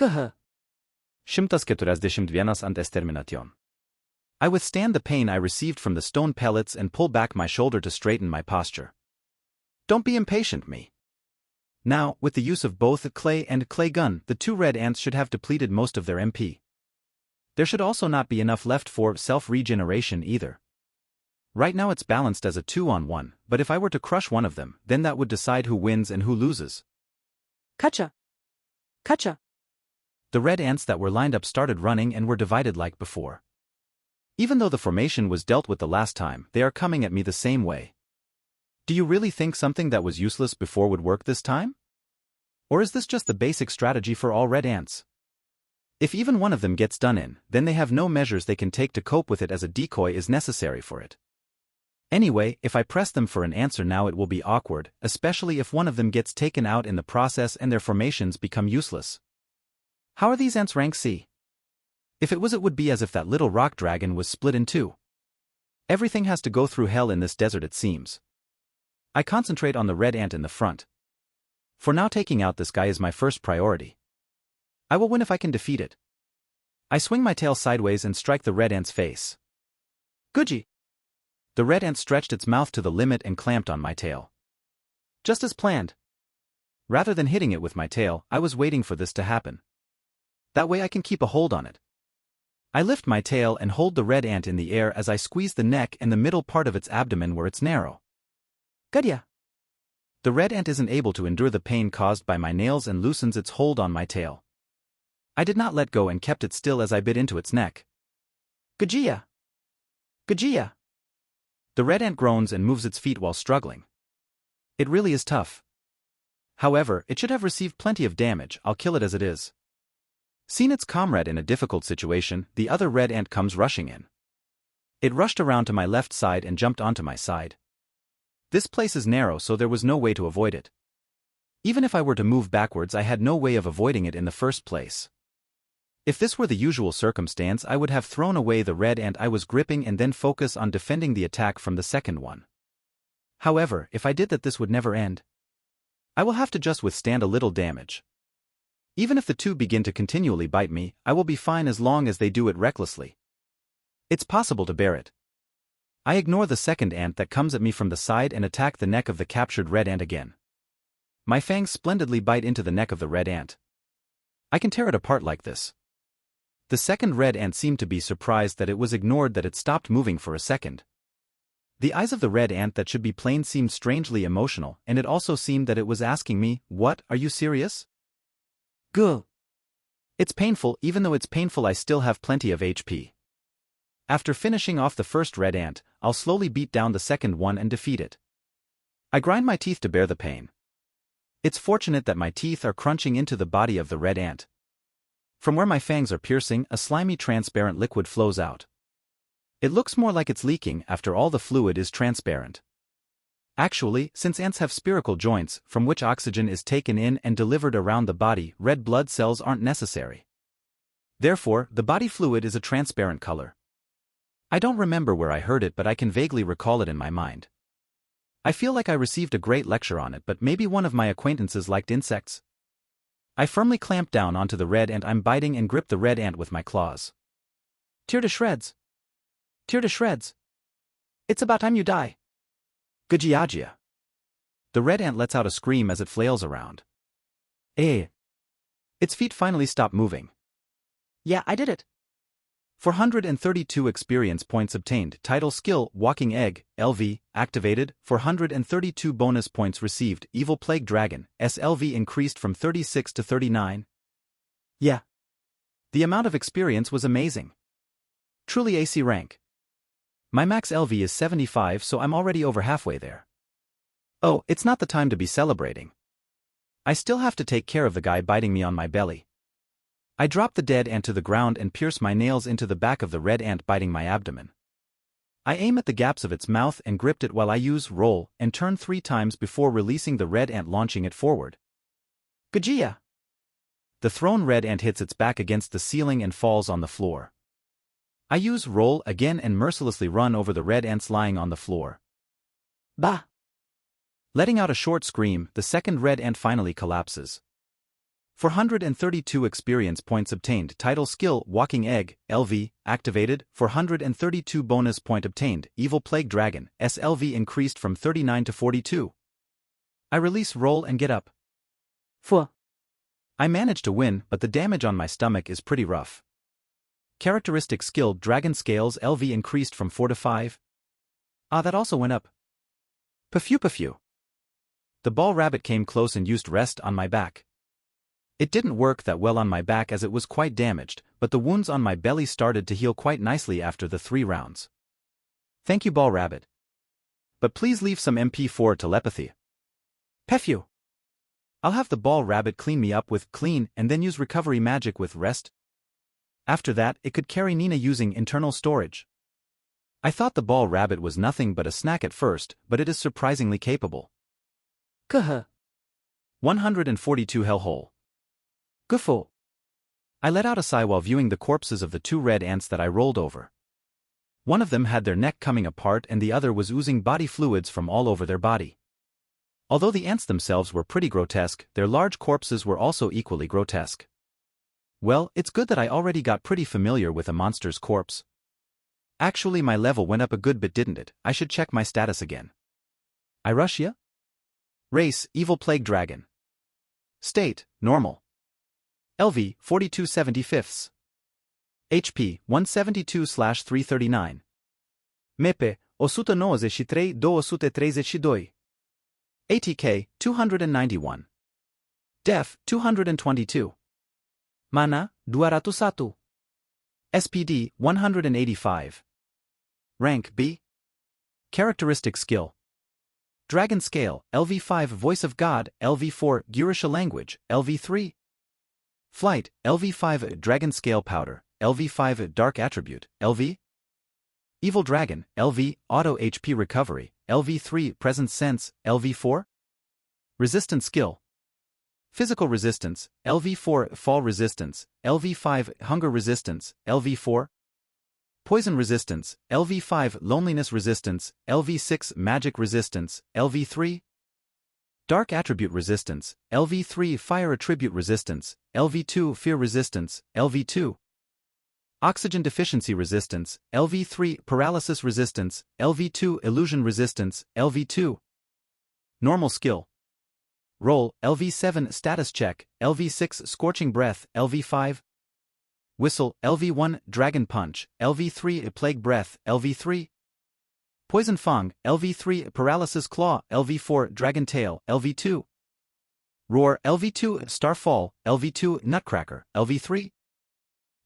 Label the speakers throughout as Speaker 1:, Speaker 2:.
Speaker 1: KH 141 ant extermination. I withstand the pain I received from the stone pellets and pull back my shoulder to straighten my posture. Don't be impatient, me. Now, with the use of both a clay and clay gun, the two red ants should have depleted most of their MP. There should also not be enough left for self-regeneration either. Right now it's balanced as a 2-on-1, but if I were to crush one of them, then that would decide who wins and who loses.
Speaker 2: Kacha! Kacha!
Speaker 1: The red ants that were lined up started running and were divided like before. Even though the formation was dealt with the last time, they are coming at me the same way. Do you really think something that was useless before would work this time? Or is this just the basic strategy for all red ants? If even one of them gets done in, then they have no measures they can take to cope with it as a decoy is necessary for it. Anyway, if I press them for an answer now it will be awkward, especially if one of them gets taken out in the process and their formations become useless. How are these ants rank C? If it was, it would be as if that little rock dragon was split in two. Everything has to go through hell in this desert, it seems. I concentrate on the red ant in the front. For now, taking out this guy is my first priority. I will win if I can defeat it. I swing my tail sideways and strike the red ant's face. Goodgie! The red ant stretched its mouth to the limit and clamped on my tail. Just as planned. Rather than hitting it with my tail, I was waiting for this to happen. That way I can keep a hold on it. I lift my tail and hold the red ant in the air as I squeeze the neck and the middle part of its abdomen where it's narrow.
Speaker 2: Goodya!
Speaker 1: The red ant isn't able to endure the pain caused by my nails and loosens its hold on my tail. I did not let go and kept it still as I bit into its neck. Gajia! Gajia! The red ant groans and moves its feet while struggling. It really is tough. However, it should have received plenty of damage. I'll kill it as it is. Seeing its comrade in a difficult situation, the other red ant comes rushing in. It rushed around to my left side and jumped onto my side. This place is narrow, so there was no way to avoid it. Even if I were to move backwards, I had no way of avoiding it in the first place. If this were the usual circumstance, I would have thrown away the red ant I was gripping and then focus on defending the attack from the second one. However, if I did that, this would never end. I will have to just withstand a little damage. Even if the two begin to continually bite me, I will be fine as long as they do it recklessly. It's possible to bear it. I ignore the second ant that comes at me from the side and attack the neck of the captured red ant again. My fangs splendidly bite into the neck of the red ant. I can tear it apart like this. The second red ant seemed to be surprised that it was ignored, that it stopped moving for a second. The eyes of the red ant that should be plain seemed strangely emotional, and it also seemed that it was asking me, "What, are you serious?" Gah. It's painful. Even though it's painful, I still have plenty of HP. After finishing off the first red ant, I'll slowly beat down the second one and defeat it. I grind my teeth to bear the pain. It's fortunate that my teeth are crunching into the body of the red ant. From where my fangs are piercing, a slimy transparent liquid flows out. It looks more like it's leaking. After all, the fluid is transparent. Actually, since ants have spherical joints, from which oxygen is taken in and delivered around the body, red blood cells aren't necessary. Therefore, the body fluid is a transparent color. I don't remember where I heard it, but I can vaguely recall it in my mind. I feel like I received a great lecture on it, but maybe one of my acquaintances liked insects. I firmly clamp down onto the red ant I'm biting and grip the red ant with my claws. Tear to shreds! Tear to shreds! It's about time you die! Gajiagia. The red ant lets out a scream as it flails around. Its feet finally stop moving.
Speaker 2: Yeah, I did it.
Speaker 1: 432 experience points obtained. Title skill, Walking Egg, LV, activated. 432 bonus points received. Evil Plague Dragon, SLV increased from 36 to 39. Yeah. The amount of experience was amazing. Truly AC rank. My max LV is 75, so I'm already over halfway there. Oh, it's not the time to be celebrating. I still have to take care of the guy biting me on my belly. I drop the dead ant to the ground and pierce my nails into the back of the red ant biting my abdomen. I aim at the gaps of its mouth and gripped it while I use roll and turn 3 times before releasing the red ant, launching it forward. Gajia! The thrown red ant hits its back against the ceiling and falls on the floor. I use roll again and mercilessly run over the red ants lying on the floor. Bah! Letting out a short scream, the second red ant finally collapses. 432 experience points obtained. Title skill Walking Egg, LV, activated. 432 bonus point obtained. Evil Plague Dragon, SLV increased from 39 to 42. I release roll and get up.
Speaker 2: 4.
Speaker 1: I managed to win, but the damage on my stomach is pretty rough. Characteristic skill Dragon Scales LV increased from 4 to 5. Ah, that also went up. Phew. The ball rabbit came close and used rest on my back. It didn't work that well on my back as it was quite damaged, but the wounds on my belly started to heal quite nicely after the 3 rounds. Thank you, ball rabbit. But please leave some MP for telepathy.
Speaker 2: Phew.
Speaker 1: I'll have the ball rabbit clean me up with clean and then use recovery magic with rest. After that, it could carry Nina using internal storage. I thought the ball rabbit was nothing but a snack at first, but it is surprisingly capable.
Speaker 2: Kuh.
Speaker 1: 142 hellhole.
Speaker 2: Guffo.
Speaker 1: I let out a sigh while viewing the corpses of the 2 red ants that I rolled over. One of them had their neck coming apart and the other was oozing body fluids from all over their body. Although the ants themselves were pretty grotesque, their large corpses were also equally grotesque. Well, it's good that I already got pretty familiar with a monster's corpse. Actually, my level went up a good bit, didn't it? I should check my status again. I rush ya? Race, Evil Plague Dragon. State, Normal. LV, 42/75. HP, 172/339. MEPE, 193/232. ATK, 291. Def, 222. Mana, 201. SPD, 185. Rank B. Characteristic skill. Dragon Scale, LV5 Voice of God, LV4 Gyrisha Language, LV3. Flight, LV5 Dragon Scale Powder, LV5 Dark Attribute, LV. Evil Dragon, LV Auto HP Recovery, LV3 Presence Sense, LV4. Resistance Skill. Physical Resistance, LV4 Fall Resistance, LV5 Hunger Resistance, LV4. Poison Resistance, LV5 Loneliness Resistance, LV6 Magic Resistance, LV3. Dark Attribute Resistance, LV3 Fire Attribute Resistance, LV2 Fear Resistance, LV2. Oxygen Deficiency Resistance, LV3 Paralysis Resistance, LV2 Illusion Resistance, LV2. Normal Skill. Roll, LV7 Status Check, LV6 Scorching Breath, LV5. Whistle, LV1 Dragon Punch, LV3 Plague Breath, LV3. Poison Fang, LV3 Paralysis Claw, LV4 Dragon Tail, LV2. Roar, LV2 Starfall, LV2 Nutcracker, LV3.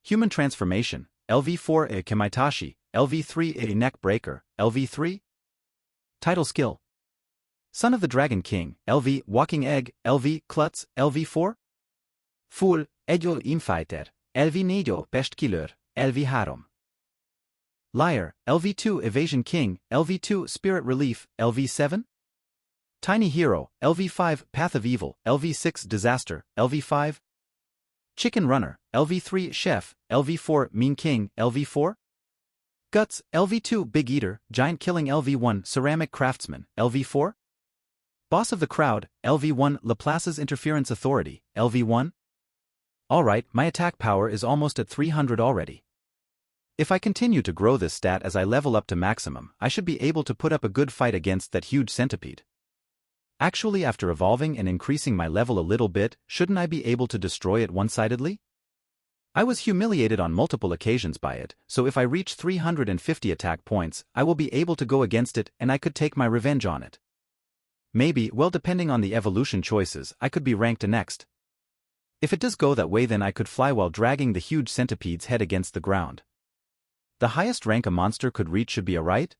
Speaker 1: Human Transformation, LV4 Kamaitashi, LV3 Neck Breaker, LV3. Title Skill. Son of the Dragon King, LV Walking Egg, LV Klutz, LV4. Fool, Edjo Infighter, LV Nejo Pestkiller, LV Harom. Liar, LV2 Evasion King, LV2 Spirit Relief, LV7. Tiny Hero, LV5 Path of Evil, LV6 Disaster, LV5. Chicken Runner, LV3 Chef, LV4 Mean King, LV4. Guts, LV2 Big Eater, Giant Killing LV1 Ceramic Craftsman, LV4. Boss of the Crowd, LV1 Laplace's Interference Authority, LV1. Alright, my attack power is almost at 300 already. If I continue to grow this stat as I level up to maximum, I should be able to put up a good fight against that huge centipede. Actually, after evolving and increasing my level a little bit, shouldn't I be able to destroy it one-sidedly? I was humiliated on multiple occasions by it, so if I reach 350 attack points, I will be able to go against it and I could take my revenge on it. Maybe, well, depending on the evolution choices, I could be ranked next. If it does go that way, then I could fly while dragging the huge centipede's head against the ground. The highest rank a monster could reach should be a right?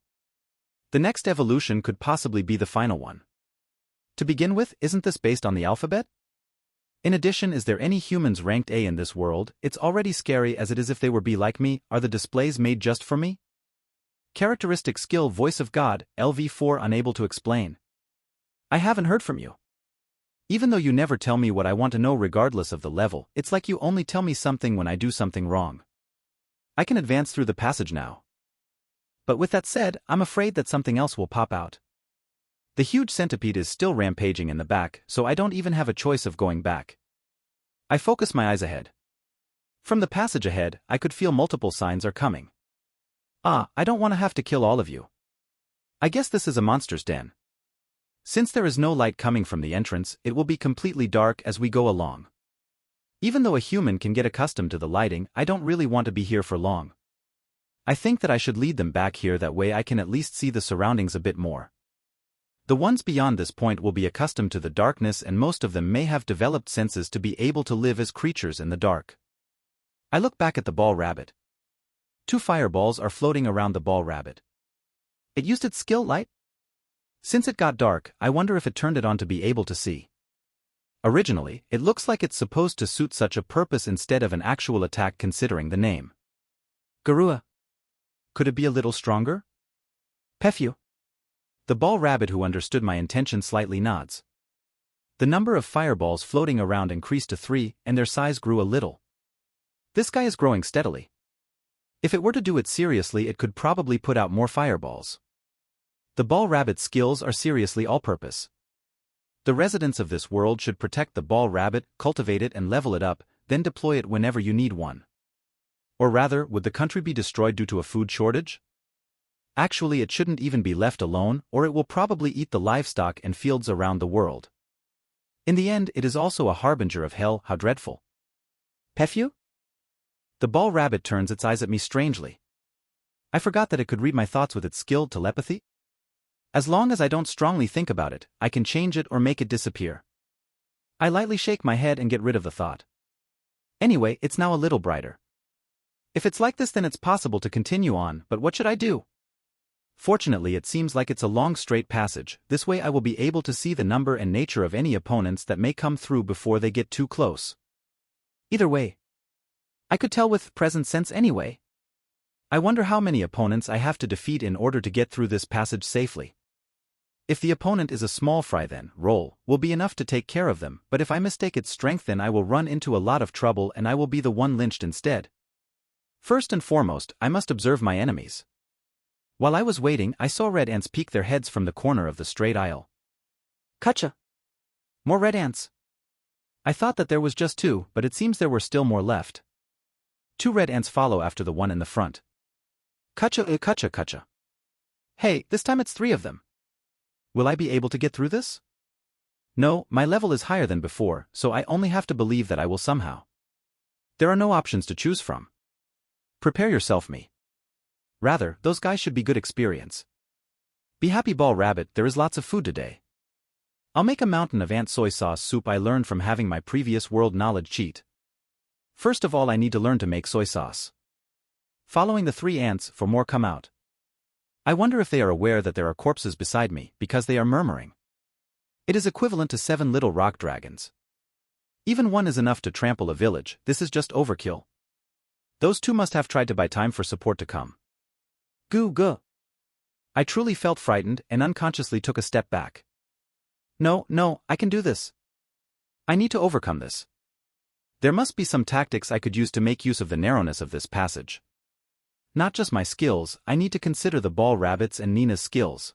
Speaker 1: The next evolution could possibly be the final one. To begin with, isn't this based on the alphabet? In addition, is there any humans ranked A in this world? It's already scary as it is if they were B like me. Are the displays made just for me? Characteristic skill Voice of God, LV4 Unable to explain. I haven't heard from you. Even though you never tell me what I want to know regardless of the level, it's like you only tell me something when I do something wrong. I can advance through the passage now. But with that said, I'm afraid that something else will pop out. The huge centipede is still rampaging in the back, so I don't even have a choice of going back. I focus my eyes ahead. From the passage ahead, I could feel multiple signs are coming. Ah, I don't want to have to kill all of you. I guess this is a monster's den. Since there is no light coming from the entrance, it will be completely dark as we go along. Even though a human can get accustomed to the lighting, I don't really want to be here for long. I think that I should lead them back here, that way I can at least see the surroundings a bit more. The ones beyond this point will be accustomed to the darkness, and most of them may have developed senses to be able to live as creatures in the dark. I look back at the ball rabbit. 2 fireballs are floating around the ball rabbit. It used its skill light? Since it got dark, I wonder if it turned it on to be able to see. Originally, it looks like it's supposed to suit such a purpose instead of an actual attack, considering the name.
Speaker 2: Garua.
Speaker 1: Could it be a little stronger?
Speaker 2: Pefyu.
Speaker 1: The ball rabbit, who understood my intention, slightly nods. The number of fireballs floating around increased to 3, and their size grew a little. This guy is growing steadily. If it were to do it seriously, it could probably put out more fireballs. The ball rabbit's skills are seriously all-purpose. The residents of this world should protect the ball rabbit, cultivate it and level it up, then deploy it whenever you need one. Or rather, would the country be destroyed due to a food shortage? Actually, it shouldn't even be left alone, or it will probably eat the livestock and fields around the world. In the end, it is also a harbinger of hell. How dreadful.
Speaker 2: Pefyu?
Speaker 1: The ball rabbit turns its eyes at me strangely. I forgot that it could read my thoughts with its skilled telepathy. As long as I don't strongly think about it, I can change it or make it disappear. I lightly shake my head and get rid of the thought. Anyway, it's now a little brighter. If it's like this, then it's possible to continue on, but what should I do? Fortunately, it seems like it's a long straight passage. This way I will be able to see the number and nature of any opponents that may come through before they get too close.
Speaker 2: Either way, I could tell with present sense anyway.
Speaker 1: I wonder how many opponents I have to defeat in order to get through this passage safely. If the opponent is a small fry, then roll will be enough to take care of them, but if I mistake its strength, then I will run into a lot of trouble and I will be the one lynched instead. First and foremost, I must observe my enemies. While I was waiting, I saw red ants peek their heads from the corner of the straight aisle.
Speaker 2: Kacha.
Speaker 1: More red ants. I thought that there was just 2, but it seems there were still more left. 2 red ants follow after the one in the front. Kacha, kacha, kacha. Hey, this time it's 3 of them. Will I be able to get through this? No, my level is higher than before, so I only have to believe that I will somehow. There are no options to choose from. Prepare yourself, me. Rather, those guys should be good experience. Be happy, ball rabbit, there is lots of food today. I'll make a mountain of ant soy sauce soup I learned from having my previous world knowledge cheat. First of all, I need to learn to make soy sauce. Following the 3 ants, 4 more come out. I wonder if they are aware that there are corpses beside me, because they are murmuring. It is equivalent to 7 little rock dragons. Even 1 is enough to trample a village. This is just overkill. Those 2 must have tried to buy time for support to come.
Speaker 2: Goo goo.
Speaker 1: I truly felt frightened and unconsciously took a step back. No, I can do this. I need to overcome this. There must be some tactics I could use to make use of the narrowness of this passage. Not just my skills, I need to consider the ball rabbits and Nina's skills.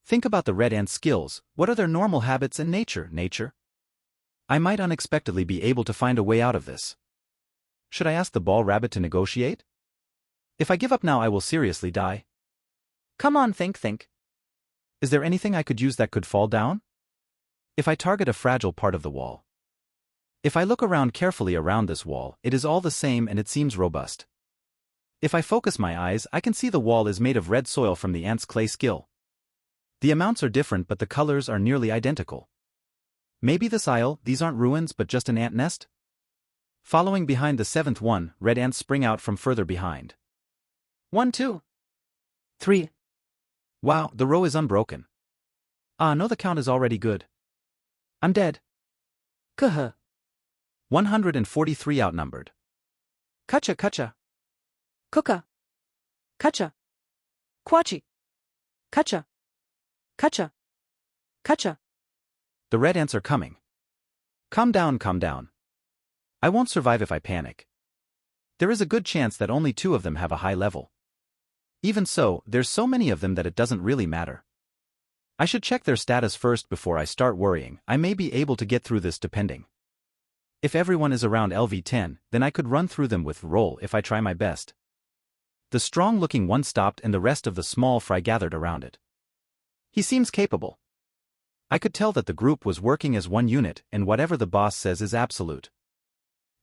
Speaker 1: Think about the red ant skills. What are their normal habits and nature? I might unexpectedly be able to find a way out of this. Should I ask the ball rabbit to negotiate? If I give up now, I will seriously die.
Speaker 2: Come on, think.
Speaker 1: Is there anything I could use that could fall down? If I target a fragile part of the wall. If I look around carefully around this wall, it is all the same and it seems robust. If I focus my eyes, I can see the wall is made of red soil from the ant's clay skill. The amounts are different, but the colors are nearly identical. Maybe this aisle, these aren't ruins but just an ant nest? Following behind the 7th one, red ants spring out from further behind. 1, 2,
Speaker 2: 3.
Speaker 1: Wow, the row is unbroken. Ah, no, the count is already good. I'm dead.
Speaker 2: Kuh.
Speaker 1: 143 outnumbered.
Speaker 2: Kacha. Kuka. Kacha. Kwachi. Kacha.
Speaker 1: The red ants are coming. Calm down. I won't survive if I panic. There is a good chance that only 2 of them have a high level. Even so, there's so many of them that it doesn't really matter. I should check their status first before I start worrying. I may be able to get through this depending. If everyone is around LV10, then I could run through them with roll if I try my best. The strong-looking one stopped and the rest of the small fry gathered around it. He seems capable. I could tell that the group was working as one unit and whatever the boss says is absolute.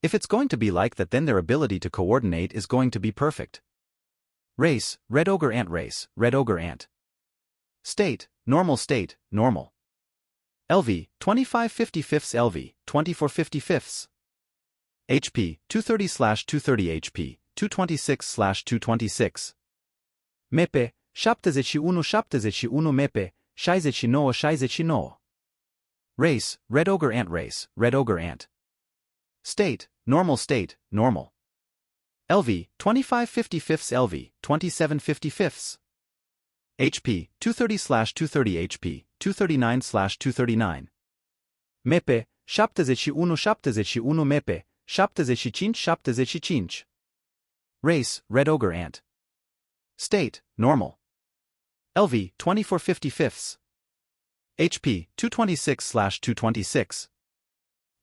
Speaker 1: If it's going to be like that, then their ability to coordinate is going to be perfect. Race, Red Ogre Ant. Race, Red Ogre Ant. State, normal. LV, 25/55 LV, 24/55. HP, 230/230 HP, 226/226. Mepe, 71/71 mepe, 69/69. Race, Red Ogre Ant. Race, Red Ogre Ant. State, normal. LV, 25/55 LV, 27/55. HP, 230/230 HP, 239/239. Mepe, 71/71 mepe, 75/75. Race, Red Ogre Ant. State, normal. LV, 24/55. HP, 226/226.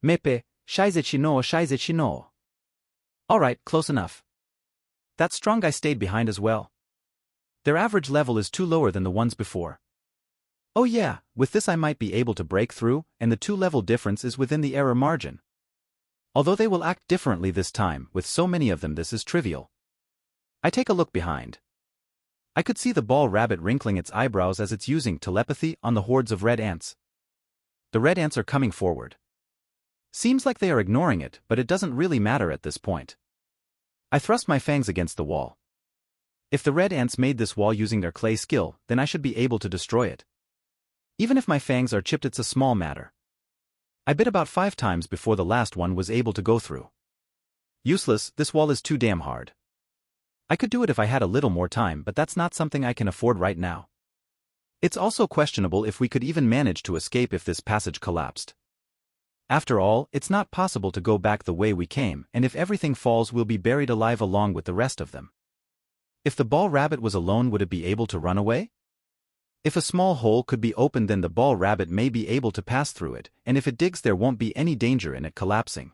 Speaker 1: Mepe, 69/69. Alright, close enough. That strong guy stayed behind as well. Their average level is 2 lower than the ones before. Oh yeah, with this I might be able to break through, and the 2-level difference is within the error margin. Although they will act differently this time, with so many of them this is trivial. I take a look behind. I could see the ball rabbit wrinkling its eyebrows as it's using telepathy on the hordes of red ants. The red ants are coming forward. Seems like they are ignoring it, but it doesn't really matter at this point. I thrust my fangs against the wall. If the red ants made this wall using their clay skill, then I should be able to destroy it. Even if my fangs are chipped, it's a small matter. I bit about 5 times before the last one was able to go through. Useless, this wall is too damn hard. I could do it if I had a little more time, but that's not something I can afford right now. It's also questionable if we could even manage to escape if this passage collapsed. After all, it's not possible to go back the way we came, and if everything falls we'll be buried alive along with the rest of them. If the ball rabbit was alone, would it be able to run away? If a small hole could be opened, then the ball rabbit may be able to pass through it, and if it digs there won't be any danger in it collapsing.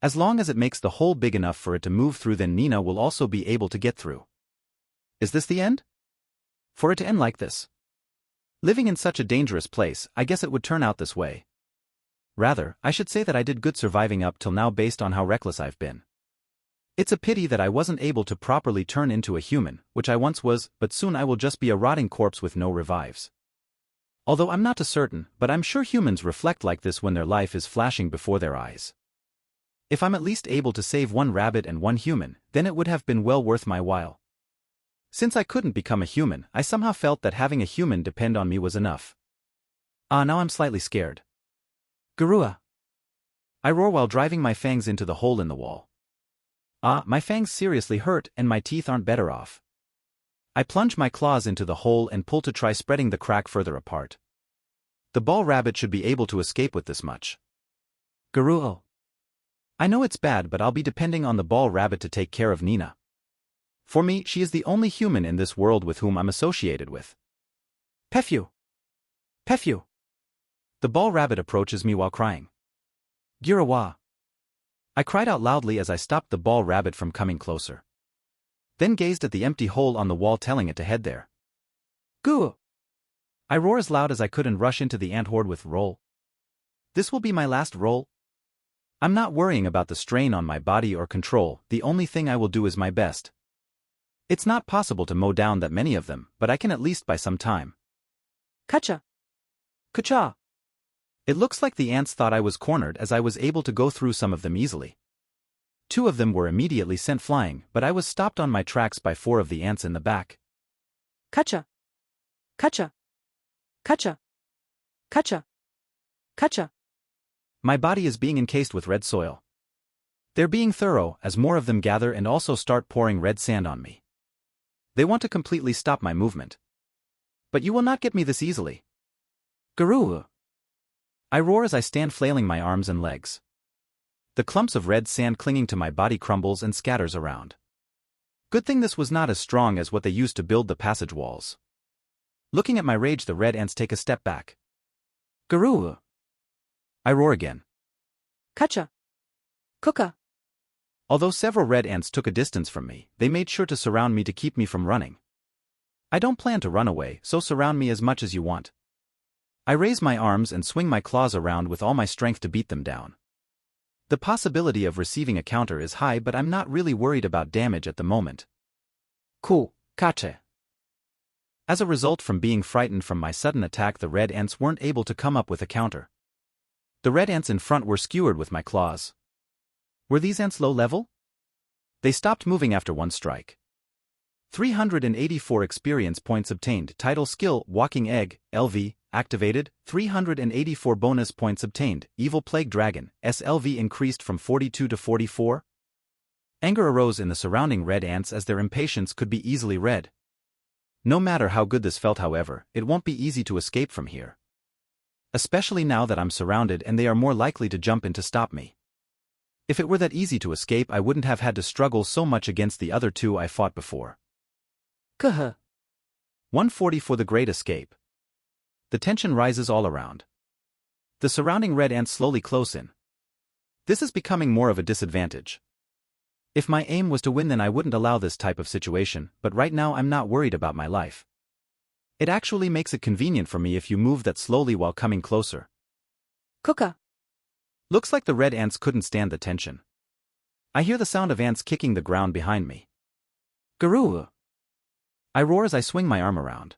Speaker 1: As long as it makes the hole big enough for it to move through, then Nina will also be able to get through. Is this the end? For it to end like this? Living in such a dangerous place, I guess it would turn out this way. Rather, I should say that I did good surviving up till now based on how reckless I've been. It's a pity that I wasn't able to properly turn into a human, which I once was, but soon I will just be a rotting corpse with no revives. Although I'm not certain, but I'm sure humans reflect like this when their life is flashing before their eyes. If I'm at least able to save 1 rabbit and 1 human, then it would have been well worth my while. Since I couldn't become a human, I somehow felt that having a human depend on me was enough. Now I'm slightly scared. Garua! I roar while driving my fangs into the hole in the wall. My fangs seriously hurt and my teeth aren't better off. I plunge my claws into the hole and pull to try spreading the crack further apart. The ball rabbit should be able to escape with this much. Garua! I know it's bad, but I'll be depending on the ball rabbit to take care of Nina. For me, she is the only human in this world with whom I'm associated with. Pefyu! Pefyu! The ball rabbit approaches me while crying. Girawa! I cried out loudly as I stopped the ball rabbit from coming closer. Then gazed at the empty hole on the wall, telling it to head there. Goo! I roar as loud as I could and rush into the ant horde with roll. This will be my last roll. I'm not worrying about the strain on my body or control, the only thing I will do is my best. It's not possible to mow down that many of them, but I can at least buy some time. Kacha! Kacha! It looks like the ants thought I was cornered as I was able to go through some of them easily. 2 of them were immediately sent flying, but I was stopped on my tracks by 4 of the ants in the back. Kacha! Kacha! Kacha! Kacha! Kacha! My body is being encased with red soil. They're being thorough as more of them gather and also start pouring red sand on me. They want to completely stop my movement. But you will not get me this easily. Garoo! I roar as I stand flailing my arms and legs. The clumps of red sand clinging to my body crumbles and scatters around. Good thing this was not as strong as what they used to build the passage walls. Looking at my rage, the red ants take a step back. Garoo! I roar again. Kacha!
Speaker 2: Cooker.
Speaker 1: Although several red ants took a distance from me, they made sure to surround me to keep me from running. I don't plan to run away, so surround me as much as you want. I raise my arms and swing my claws around with all my strength to beat them down. The possibility of receiving a counter is high, but I'm not really worried about damage at the moment.
Speaker 2: Cool, gotcha.
Speaker 1: As a result from being frightened from my sudden attack, the red ants weren't able to come up with a counter. The red ants in front were skewered with my claws. Were these ants low level? They stopped moving after one strike. 384 experience points obtained. Title skill, Walking Egg, LV, activated. 384 bonus points obtained. Evil Plague Dragon, SLV increased from 42 to 44. Anger arose in the surrounding red ants as their impatience could be easily read. No matter how good this felt, however, it won't be easy to escape from here. Especially now that I'm surrounded and they are more likely to jump in to stop me. If it were that easy to escape, I wouldn't have had to struggle so much against the other two I fought before. 140 for the Great Escape. The tension rises all around. The surrounding red ants slowly close in. This is becoming more of a disadvantage. If my aim was to win, then I wouldn't allow this type of situation, but right now I'm not worried about my life. It actually makes it convenient for me if you move that slowly while coming closer.
Speaker 2: Cooker.
Speaker 1: Looks like the red ants couldn't stand the tension. I hear the sound of ants kicking the ground behind me.
Speaker 2: Guru.
Speaker 1: I roar as I swing my arm around.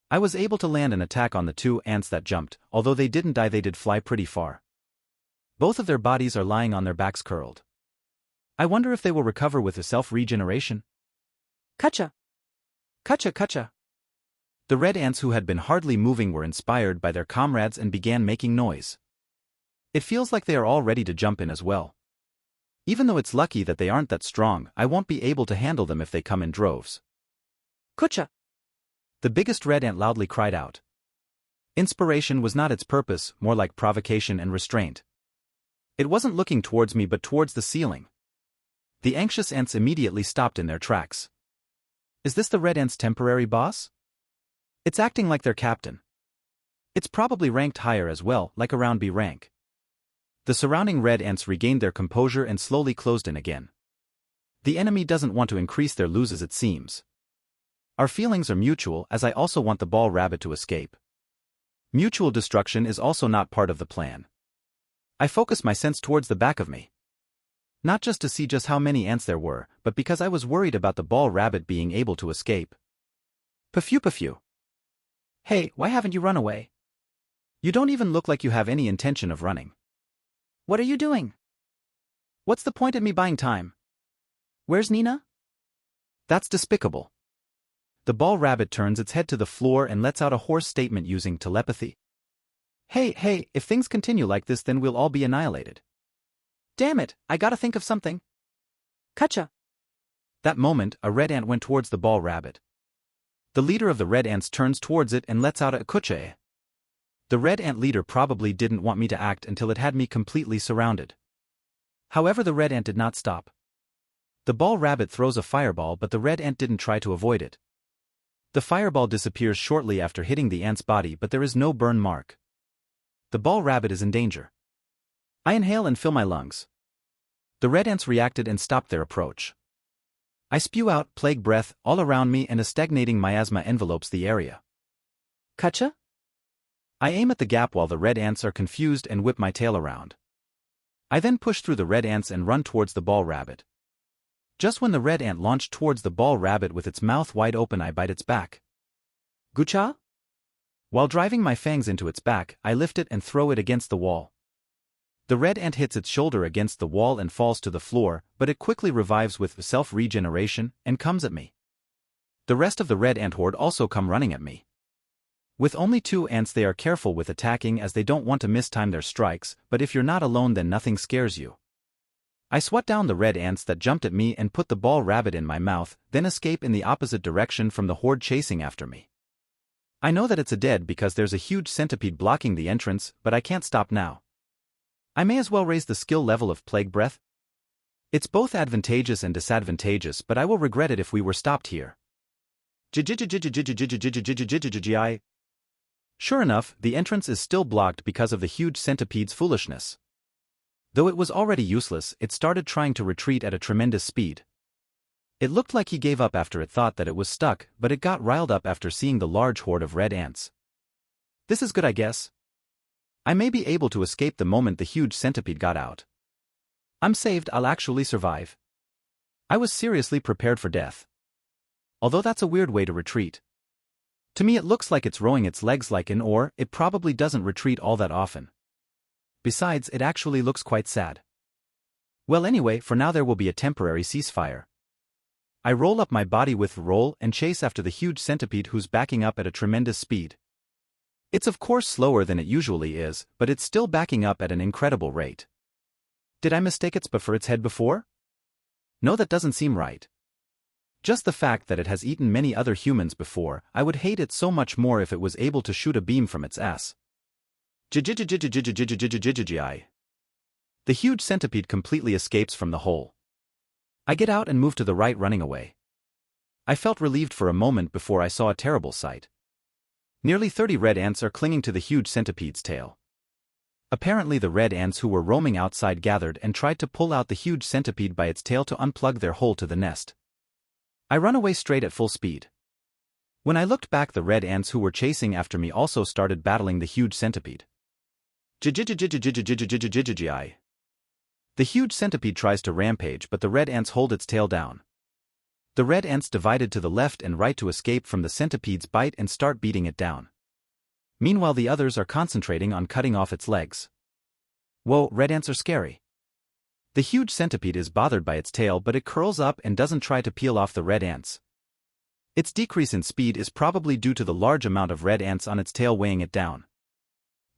Speaker 1: I was able to land an attack on the two ants that jumped. Although they didn't die, they did fly pretty far. Both of their bodies are lying on their backs curled. I wonder if they will recover with a self-regeneration.
Speaker 2: Kacha. Kacha kacha.
Speaker 1: The red ants who had been hardly moving were inspired by their comrades and began making noise. It feels like they are all ready to jump in as well. Even though it's lucky that they aren't that strong, I won't be able to handle them if they come in droves.
Speaker 2: Kucha.
Speaker 1: The biggest red ant loudly cried out. Inspiration was not its purpose, more like provocation and restraint. It wasn't looking towards me but towards the ceiling. The anxious ants immediately stopped in their tracks. Is this the red ant's temporary boss? It's acting like their captain. It's probably ranked higher as well, like around B rank. The surrounding red ants regained their composure and slowly closed in again. The enemy doesn't want to increase their losses, it seems. Our feelings are mutual, as I also want the ball rabbit to escape. Mutual destruction is also not part of the plan. I focus my sense towards the back of me. Not just to see just how many ants there were, but because I was worried about the ball rabbit being able to escape. Pafew.
Speaker 2: Hey, why haven't you run away?
Speaker 1: You don't even look like you have any intention of running.
Speaker 2: What are you doing?
Speaker 1: What's the point in me buying time?
Speaker 2: Where's Nina?
Speaker 1: That's despicable. The ball rabbit turns its head to the floor and lets out a hoarse statement using telepathy. Hey, if things continue like this, then we'll all be annihilated.
Speaker 2: Damn it, I gotta think of something. Kacha.
Speaker 1: That moment, a red ant went towards the ball rabbit. The leader of the red ants turns towards it and lets out a kucha. The red ant leader probably didn't want me to act until it had me completely surrounded. However, the red ant did not stop. The ball rabbit throws a fireball, but the red ant didn't try to avoid it. The fireball disappears shortly after hitting the ant's body, but there is no burn mark. The ball rabbit is in danger. I inhale and fill my lungs. The red ants reacted and stopped their approach. I spew out plague breath all around me and a stagnating miasma envelopes the area.
Speaker 2: Kacha?
Speaker 1: I aim at the gap while the red ants are confused and whip my tail around. I then push through the red ants and run towards the ball rabbit. Just when the red ant launched towards the ball rabbit with its mouth wide open, I bite its back.
Speaker 2: Gucha?
Speaker 1: While driving my fangs into its back, I lift it and throw it against the wall. The red ant hits its shoulder against the wall and falls to the floor, but it quickly revives with self-regeneration and comes at me. The rest of the red ant horde also come running at me. With only 2 ants, they are careful with attacking as they don't want to mistime their strikes, but if you're not alone, then nothing scares you. I swat down the red ants that jumped at me and put the ball rabbit in my mouth, then escape in the opposite direction from the horde chasing after me. I know that it's a dead because there's a huge centipede blocking the entrance, but I can't stop now. I may as well raise the skill level of Plague Breath. It's both advantageous and disadvantageous, but I will regret it if we were stopped here. Sure enough, the entrance is still blocked because of the huge centipede's foolishness. Though it was already useless, it started trying to retreat at a tremendous speed. It looked like he gave up after it thought that it was stuck, but it got riled up after seeing the large horde of red ants. This is good, I guess. I may be able to escape the moment the huge centipede got out. I'm saved, I'll actually survive. I was seriously prepared for death. Although that's a weird way to retreat. To me it looks like it's rowing its legs like an oar, it probably doesn't retreat all that often. Besides, it actually looks quite sad. Well anyway, for now there will be a temporary ceasefire. I roll up my body with roll and chase after the huge centipede who's backing up at a tremendous speed. It's of course slower than it usually is, but it's still backing up at an incredible rate. Did I mistake its butt for its head before? No, that doesn't seem right. Just the fact that it has eaten many other humans before, I would hate it so much more if it was able to shoot a beam from its ass. The huge centipede completely escapes from the hole. I get out and move to the right, running away. I felt relieved for a moment before I saw a terrible sight. Nearly 30 red ants are clinging to the huge centipede's tail. Apparently the red ants who were roaming outside gathered and tried to pull out the huge centipede by its tail to unplug their hole to the nest. I run away straight at full speed. When I looked back, the red ants who were chasing after me also started battling the huge centipede. The huge centipede tries to rampage, but the red ants hold its tail down. The red ants divided to the left and right to escape from the centipede's bite and start beating it down. Meanwhile the others are concentrating on cutting off its legs. Whoa, red ants are scary. The huge centipede is bothered by its tail, but it curls up and doesn't try to peel off the red ants. Its decrease in speed is probably due to the large amount of red ants on its tail weighing it down.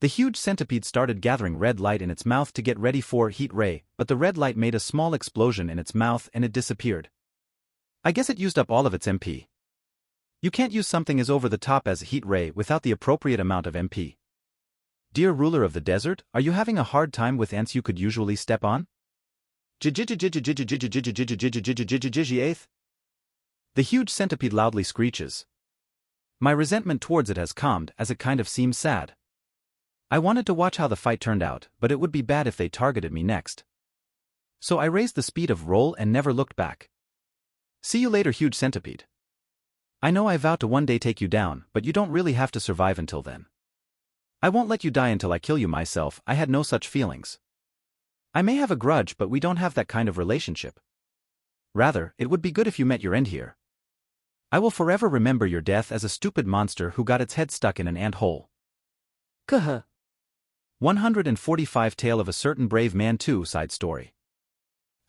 Speaker 1: The huge centipede started gathering red light in its mouth to get ready for heat ray, but the red light made a small explosion in its mouth and it disappeared. I guess it used up all of its MP. You can't use something as over the top as a heat ray without the appropriate amount of MP. Dear ruler of the desert, are you having a hard time with ants you could usually step on? The huge centipede loudly screeches. My resentment towards it has calmed, as it kind of seems sad. I wanted to watch how the fight turned out, but it would be bad if they targeted me next. So I raised the speed of roll and never looked back. See you later, huge centipede. I know I vowed to one day take you down, but you don't really have to survive until then. I won't let you die until I kill you myself. I had no such feelings. I may have a grudge, but we don't have that kind of relationship. Rather, it would be good if you met your end here. I will forever remember your death as a stupid monster who got its head stuck in an ant hole. Kuh. 145 Tale of a Certain Brave Man 2 Side Story.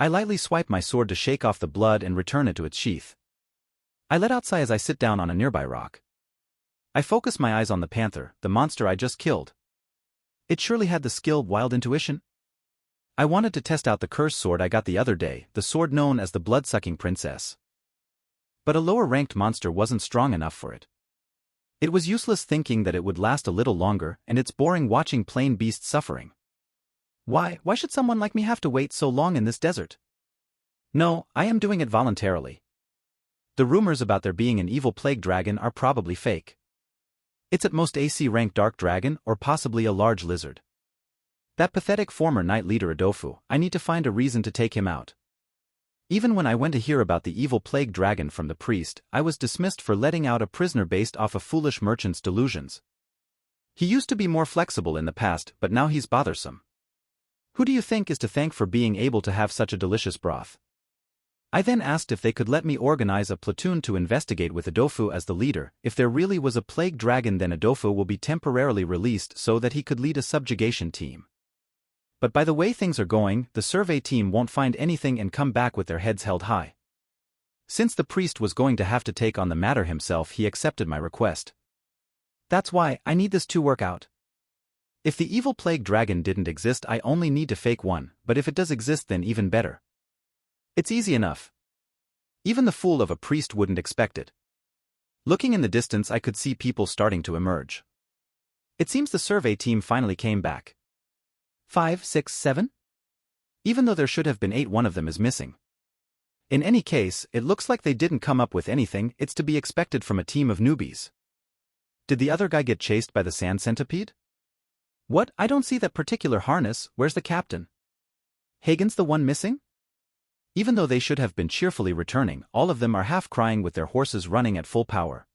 Speaker 1: I lightly swipe my sword to shake off the blood and return it to its sheath. I let out sigh as I sit down on a nearby rock. I focus my eyes on the panther, the monster I just killed. It surely had the skill wild intuition. I wanted to test out the cursed sword I got the other day, the sword known as the blood-sucking princess. But a lower-ranked monster wasn't strong enough for it. It was useless thinking that it would last a little longer, and it's boring watching plain beasts suffering. Why should someone like me have to wait so long in this desert? No, I am doing it voluntarily. The rumors about there being an evil plague dragon are probably fake. It's at most AC rank dark dragon or possibly a large lizard. That pathetic former knight leader Adofu, I need to find a reason to take him out. Even when I went to hear about the evil plague dragon from the priest, I was dismissed for letting out a prisoner based off a foolish merchant's delusions. He used to be more flexible in the past, but now he's bothersome. Who do you think is to thank for being able to have such a delicious broth? I then asked if they could let me organize a platoon to investigate with Adofu as the leader. If there really was a plague dragon, then Adofu will be temporarily released so that he could lead a subjugation team. But by the way things are going, the survey team won't find anything and come back with their heads held high. Since the priest was going to have to take on the matter himself, he accepted my request. That's why I need this to work out. If the evil plague dragon didn't exist, I only need to fake one, but if it does exist, then even better. It's easy enough. Even the fool of a priest wouldn't expect it. Looking in the distance, I could see people starting to emerge. It seems the survey team finally came back. 5, 6, 7? Even though there should have been 8, one of them is missing. In any case, it looks like they didn't come up with anything. It's to be expected from a team of newbies. Did the other guy get chased by the sand centipede? What? I don't see that particular harness. Where's the captain? Hagen's the one missing? Even though they should have been cheerfully returning, all of them are half crying with their horses running at full power.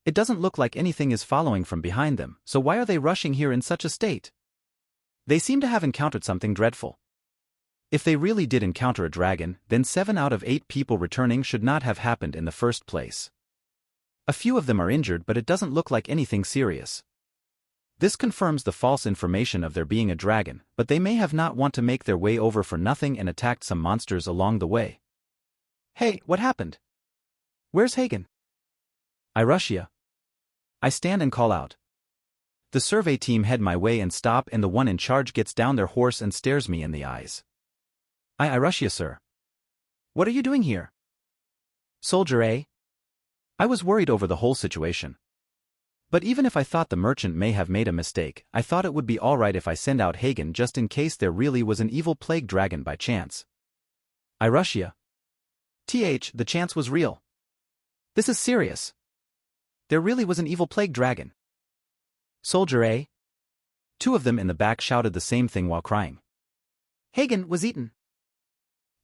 Speaker 1: It doesn't look like anything is following from behind them, so why are they rushing here in such a state? They seem to have encountered something dreadful. If they really did encounter a dragon, then 7 out of 8 people returning should not have happened in the first place. A few of them are injured, but it doesn't look like anything serious. This confirms the false information of there being a dragon, but they may have not want to make their way over for nothing and attacked some monsters along the way. Hey, what happened? Where's Hagen? I rush ya. I stand and call out. The survey team head my way and stop, and the one in charge gets down their horse and stares me in the eyes. I rush ya, sir. What are you doing here? Soldier, eh? I was worried over the whole situation. But even if I thought the merchant may have made a mistake, I thought it would be alright if I send out Hagen just in case there really was an evil plague dragon by chance. I rush ya. The chance was real. This is serious. There really was an evil plague dragon. Soldier, eh? 2 of them in the back shouted the same thing while crying. Hagen was eaten.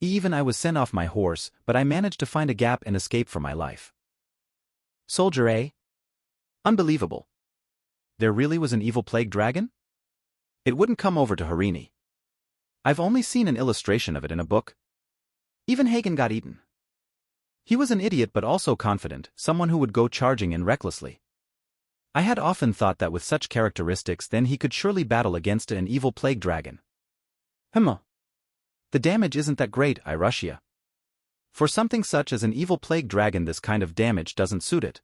Speaker 1: Even I was sent off my horse, but I managed to find a gap and escape for my life. Soldier, eh? Unbelievable. There really was an evil plague dragon? It wouldn't come over to Harini. I've only seen an illustration of it in a book. Even Hagen got eaten. He was an idiot but also confident, someone who would go charging in recklessly. I had often thought that with such characteristics then he could surely battle against an evil plague dragon. The damage isn't that great, I rush ya. For something such as an evil plague dragon, this kind of damage doesn't suit it.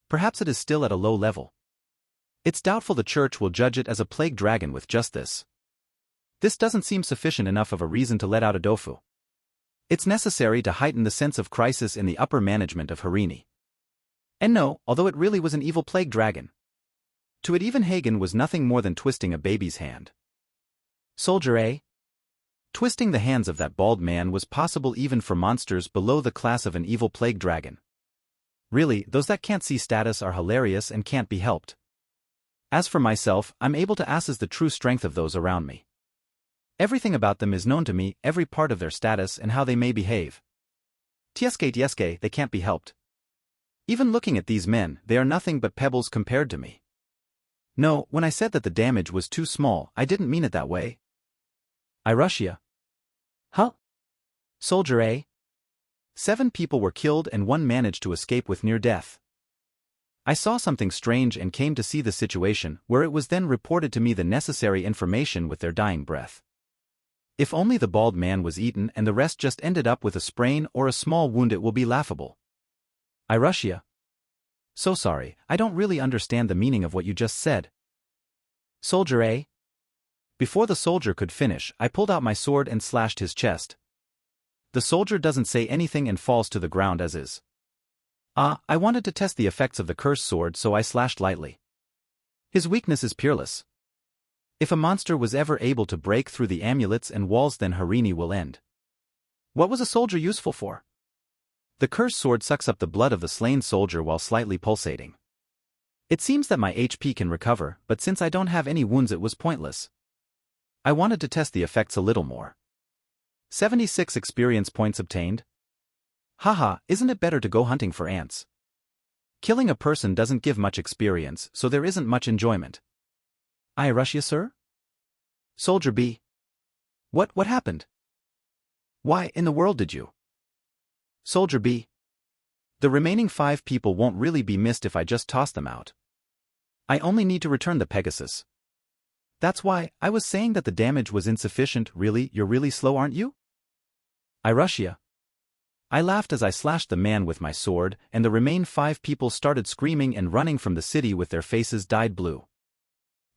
Speaker 1: Perhaps it is still at a low level. It's doubtful the church will judge it as a plague dragon with just this. This doesn't seem sufficient enough of a reason to let out a dofu. It's necessary to heighten the sense of crisis in the upper management of Harini. And no, although it really was an evil plague dragon, to it even Hagen was nothing more than twisting a baby's hand. Soldier, eh? Twisting the hands of that bald man was possible even for monsters below the class of an evil plague dragon. Really, those that can't see status are hilarious and can't be helped. As for myself, I'm able to assess the true strength of those around me. Everything about them is known to me, every part of their status and how they may behave. Tieske, they can't be helped. Even looking at these men, they are nothing but pebbles compared to me. No, when I said that the damage was too small, I didn't mean it that way. I rush ya. Soldier, eh? 7 people were killed and 1 managed to escape with near death. I saw something strange and came to see the situation, where it was then reported to me the necessary information with their dying breath. If only the bald man was eaten and the rest just ended up with a sprain or a small wound, it will be laughable. I rush ya. So sorry, I don't really understand the meaning of what you just said. Soldier, eh? Before the soldier could finish, I pulled out my sword and slashed his chest. The soldier doesn't say anything and falls to the ground as is. I wanted to test the effects of the cursed sword, so I slashed lightly. His weakness is peerless. If a monster was ever able to break through the amulets and walls, then Harini will end. What was a soldier useful for? The cursed sword sucks up the blood of the slain soldier while slightly pulsating. It seems that my HP can recover, but since I don't have any wounds it was pointless. I wanted to test the effects a little more. 76 experience points obtained. Haha, isn't it better to go hunting for ants? Killing a person doesn't give much experience, so there isn't much enjoyment. I rush you, sir? Soldier B. What happened? Why in the world did you? Soldier B. The remaining 5 people won't really be missed if I just toss them out. I only need to return the Pegasus. That's why I was saying that the damage was insufficient. Really, you're really slow, aren't you? I rush ya. I laughed as I slashed the man with my sword, and the remaining 5 people started screaming and running from the city with their faces dyed blue.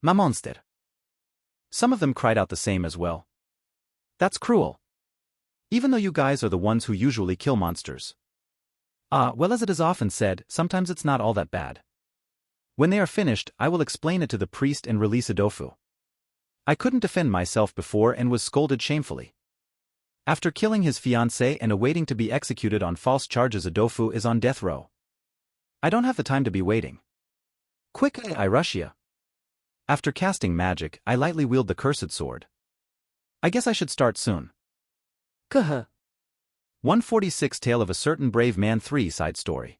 Speaker 1: Ma monster. Some of them cried out the same as well. That's cruel. Even though you guys are the ones who usually kill monsters. Well, as it is often said, sometimes it's not all that bad. When they are finished, I will explain it to the priest and release Adofu. I couldn't defend myself before and was scolded shamefully. After killing his fiancée and awaiting to be executed on false charges, Adofu is on death row. I don't have the time to be waiting. Quick, I rush ya. After casting magic, I lightly wield the cursed sword. I guess I should start soon.
Speaker 2: Kuh.
Speaker 1: 146 Tale of a Certain Brave Man 3 Side Story.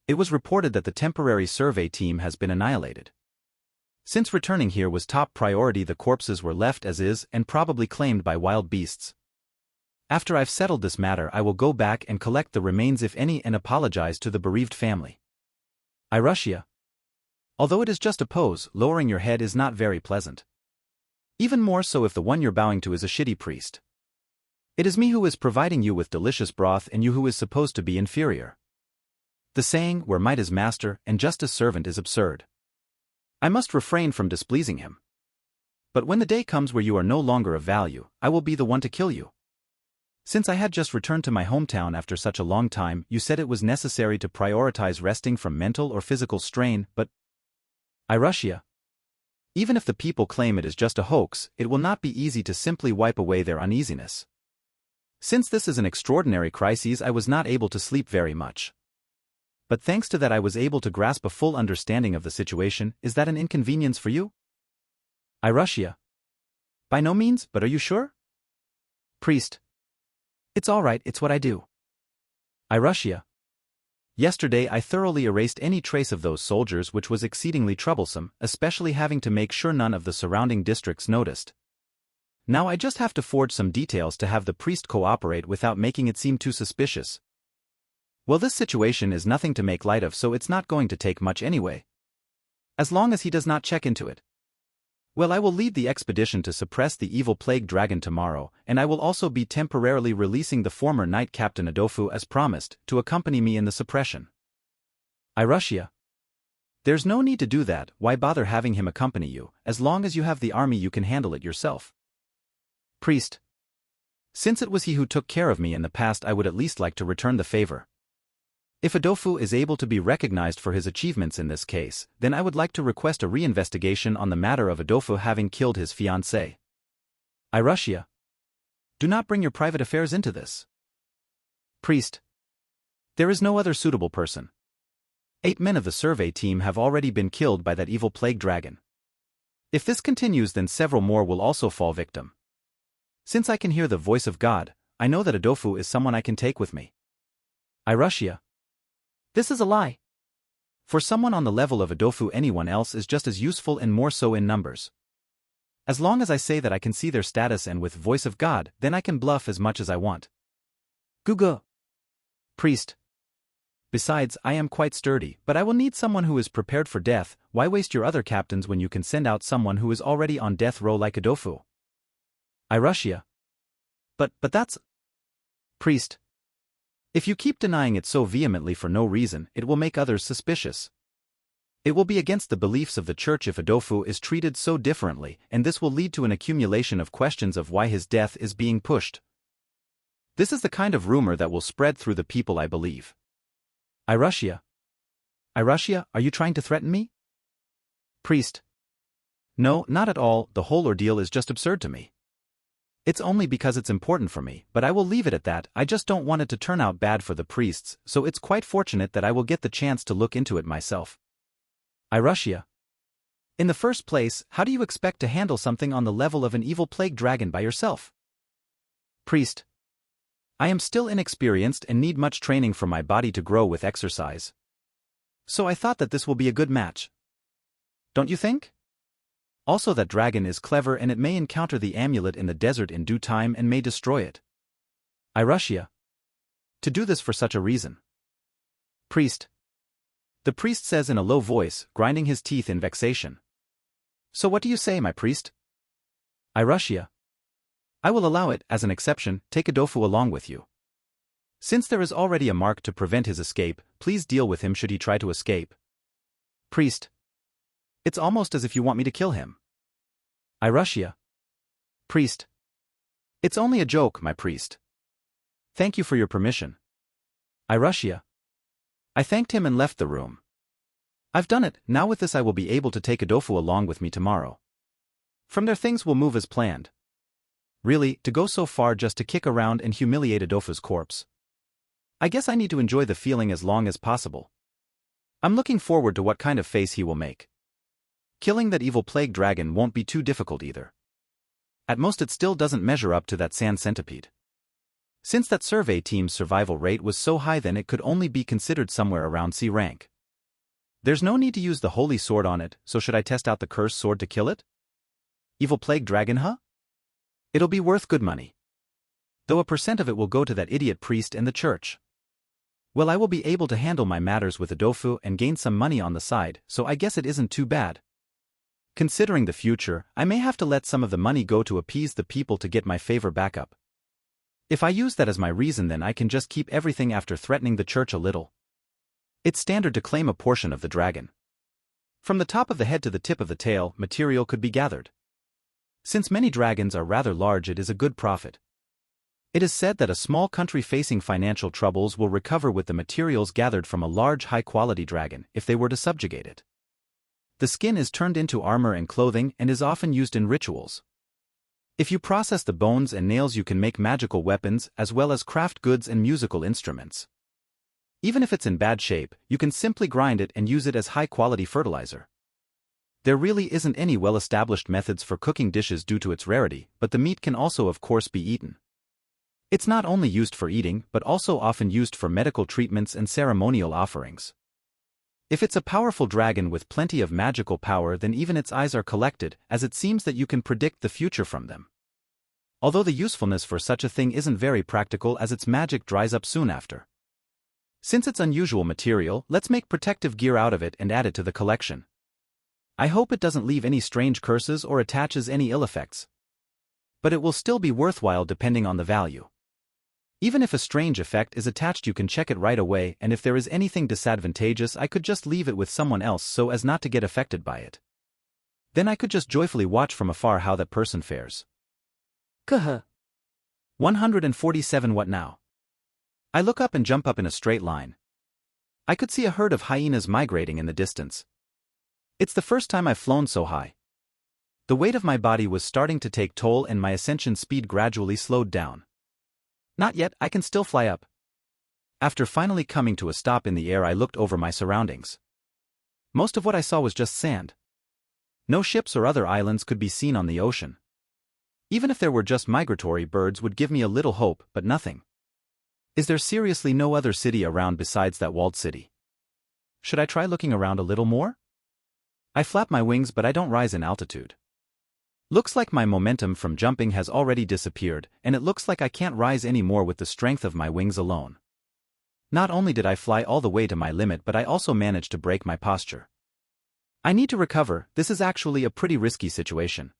Speaker 1: It was reported that the temporary survey team has been annihilated. Since returning here was top priority, the corpses were left as is and probably claimed by wild beasts. After I've settled this matter, I will go back and collect the remains if any and apologize to the bereaved family. I rush ya. Although it is just a pose, lowering your head is not very pleasant. Even more so if the one you're bowing to is a shitty priest. It is me who is providing you with delicious broth and you who is supposed to be inferior. The saying, where might is master and justice servant, is absurd. I must refrain from displeasing him. But when the day comes where you are no longer of value, I will be the one to kill you. Since I had just returned to my hometown after such a long time, you said it was necessary to prioritize resting from mental or physical strain, but I rush ya. Even if the people claim it is just a hoax, it will not be easy to simply wipe away their uneasiness. Since this is an extraordinary crisis, I was not able to sleep very much. But thanks to that I was able to grasp a full understanding of the situation. Is that an inconvenience for you? I rush ya. By no means, but are you sure? Priest. It's all right, it's what I do. I rush ya. Yesterday I thoroughly erased any trace of those soldiers, which was exceedingly troublesome, especially having to make sure none of the surrounding districts noticed. Now I just have to forge some details to have the priest cooperate without making it seem too suspicious. Well, this situation is nothing to make light of, so it's not going to take much anyway. As long as he does not check into it. Well, I will lead the expedition to suppress the evil plague dragon tomorrow, and I will also be temporarily releasing the former Knight Captain Adofu as promised, to accompany me in the suppression. I rush ya. There's no need to do that, why bother having him accompany you? As long as you have the army you can handle it yourself. Priest. Since it was he who took care of me in the past, I would at least like to return the favor. If Adofu is able to be recognized for his achievements in this case, then I would like to request a reinvestigation on the matter of Adofu having killed his fiancée. I rush ya. Do not bring your private affairs into this. Priest. There is no other suitable person. 8 men of the survey team have already been killed by that evil plague dragon. If this continues, then several more will also fall victim. Since I can hear the voice of God, I know that Adofu is someone I can take with me. I rush ya. This is a lie. For someone on the level of Adofu, anyone else is just as useful and more so in numbers. As long as I say that I can see their status and with voice of God, then I can bluff as much as I want. Gugu. Priest. Besides, I am quite sturdy, but I will need someone who is prepared for death. Why waste your other captains when you can send out someone who is already on death row like Adofu? I rush ya. But that's... Priest. If you keep denying it so vehemently for no reason, it will make others suspicious. It will be against the beliefs of the church if Adofu is treated so differently, and this will lead to an accumulation of questions of why his death is being pushed. This is the kind of rumor that will spread through the people, I believe. I rush ya. I rush ya, are you trying to threaten me? Priest. No, not at all, the whole ordeal is just absurd to me. It's only because it's important for me, but I will leave it at that. I just don't want it to turn out bad for the priests, so it's quite fortunate that I will get the chance to look into it myself. I rush ya. In the first place, how do you expect to handle something on the level of an evil plague dragon by yourself? Priest. I am still inexperienced and need much training for my body to grow with exercise. So I thought that this will be a good match. Don't you think? Also, that dragon is clever and it may encounter the amulet in the desert in due time and may destroy it. I rush ya. To do this for such a reason. Priest. The priest says in a low voice, grinding his teeth in vexation. So what do you say, my priest? I rush ya. I will allow it, as an exception, take Adofu along with you. Since there is already a mark to prevent his escape, please deal with him should he try to escape. Priest. It's almost as if you want me to kill him. I rush ya. Priest. It's only a joke, my priest. Thank you for your permission. I rush ya. I thanked him and left the room. I've done it, now with this I will be able to take Adofu along with me tomorrow. From there things will move as planned. Really, to go so far just to kick around and humiliate Adofu's corpse. I guess I need to enjoy the feeling as long as possible. I'm looking forward to what kind of face he will make. Killing that evil plague dragon won't be too difficult either. At most it still doesn't measure up to that sand centipede. Since that survey team's survival rate was so high, then it could only be considered somewhere around C rank. There's no need to use the holy sword on it, so should I test out the cursed sword to kill it? Evil plague dragon, huh? It'll be worth good money. Though a % of it will go to that idiot priest and the church. Well, I will be able to handle my matters with a dofu and gain some money on the side, so I guess it isn't too bad. Considering the future, I may have to let some of the money go to appease the people to get my favor back up. If I use that as my reason, then I can just keep everything after threatening the church a little. It's standard to claim a portion of the dragon. From the top of the head to the tip of the tail, material could be gathered. Since many dragons are rather large, it is a good profit. It is said that a small country facing financial troubles will recover with the materials gathered from a large high-quality dragon if they were to subjugate it. The skin is turned into armor and clothing and is often used in rituals. If you process the bones and nails, you can make magical weapons as well as craft goods and musical instruments. Even if it's in bad shape, you can simply grind it and use it as high-quality fertilizer. There really isn't any well-established methods for cooking dishes due to its rarity, but the meat can also of course be eaten. It's not only used for eating, but also often used for medical treatments and ceremonial offerings. If it's a powerful dragon with plenty of magical power, then even its eyes are collected, as it seems that you can predict the future from them. Although the usefulness for such a thing isn't very practical, as its magic dries up soon after. Since it's unusual material, let's make protective gear out of it and add it to the collection. I hope it doesn't leave any strange curses or attaches any ill effects. But it will still be worthwhile depending on the value. Even if a strange effect is attached, you can check it right away, and if there is anything disadvantageous, I could just leave it with someone else so as not to get affected by it. Then I could just joyfully watch from afar how that person fares.
Speaker 2: Kuh.
Speaker 1: 147. What now? I look up and jump up in a straight line. I could see a herd of hyenas migrating in the distance. It's the first time I've flown so high. The weight of my body was starting to take toll and my ascension speed gradually slowed down. Not yet, I can still fly up. After finally coming to a stop in the air, I looked over my surroundings. Most of what I saw was just sand. No ships or other islands could be seen on the ocean. Even if there were just migratory birds would give me a little hope, but nothing. Is there seriously no other city around besides that walled city? Should I try looking around a little more? I flap my wings, but I don't rise in altitude. Looks like my momentum from jumping has already disappeared, and it looks like I can't rise anymore with the strength of my wings alone. Not only did I fly all the way to my limit, but I also managed to break my posture. I need to recover. This is actually a pretty risky situation.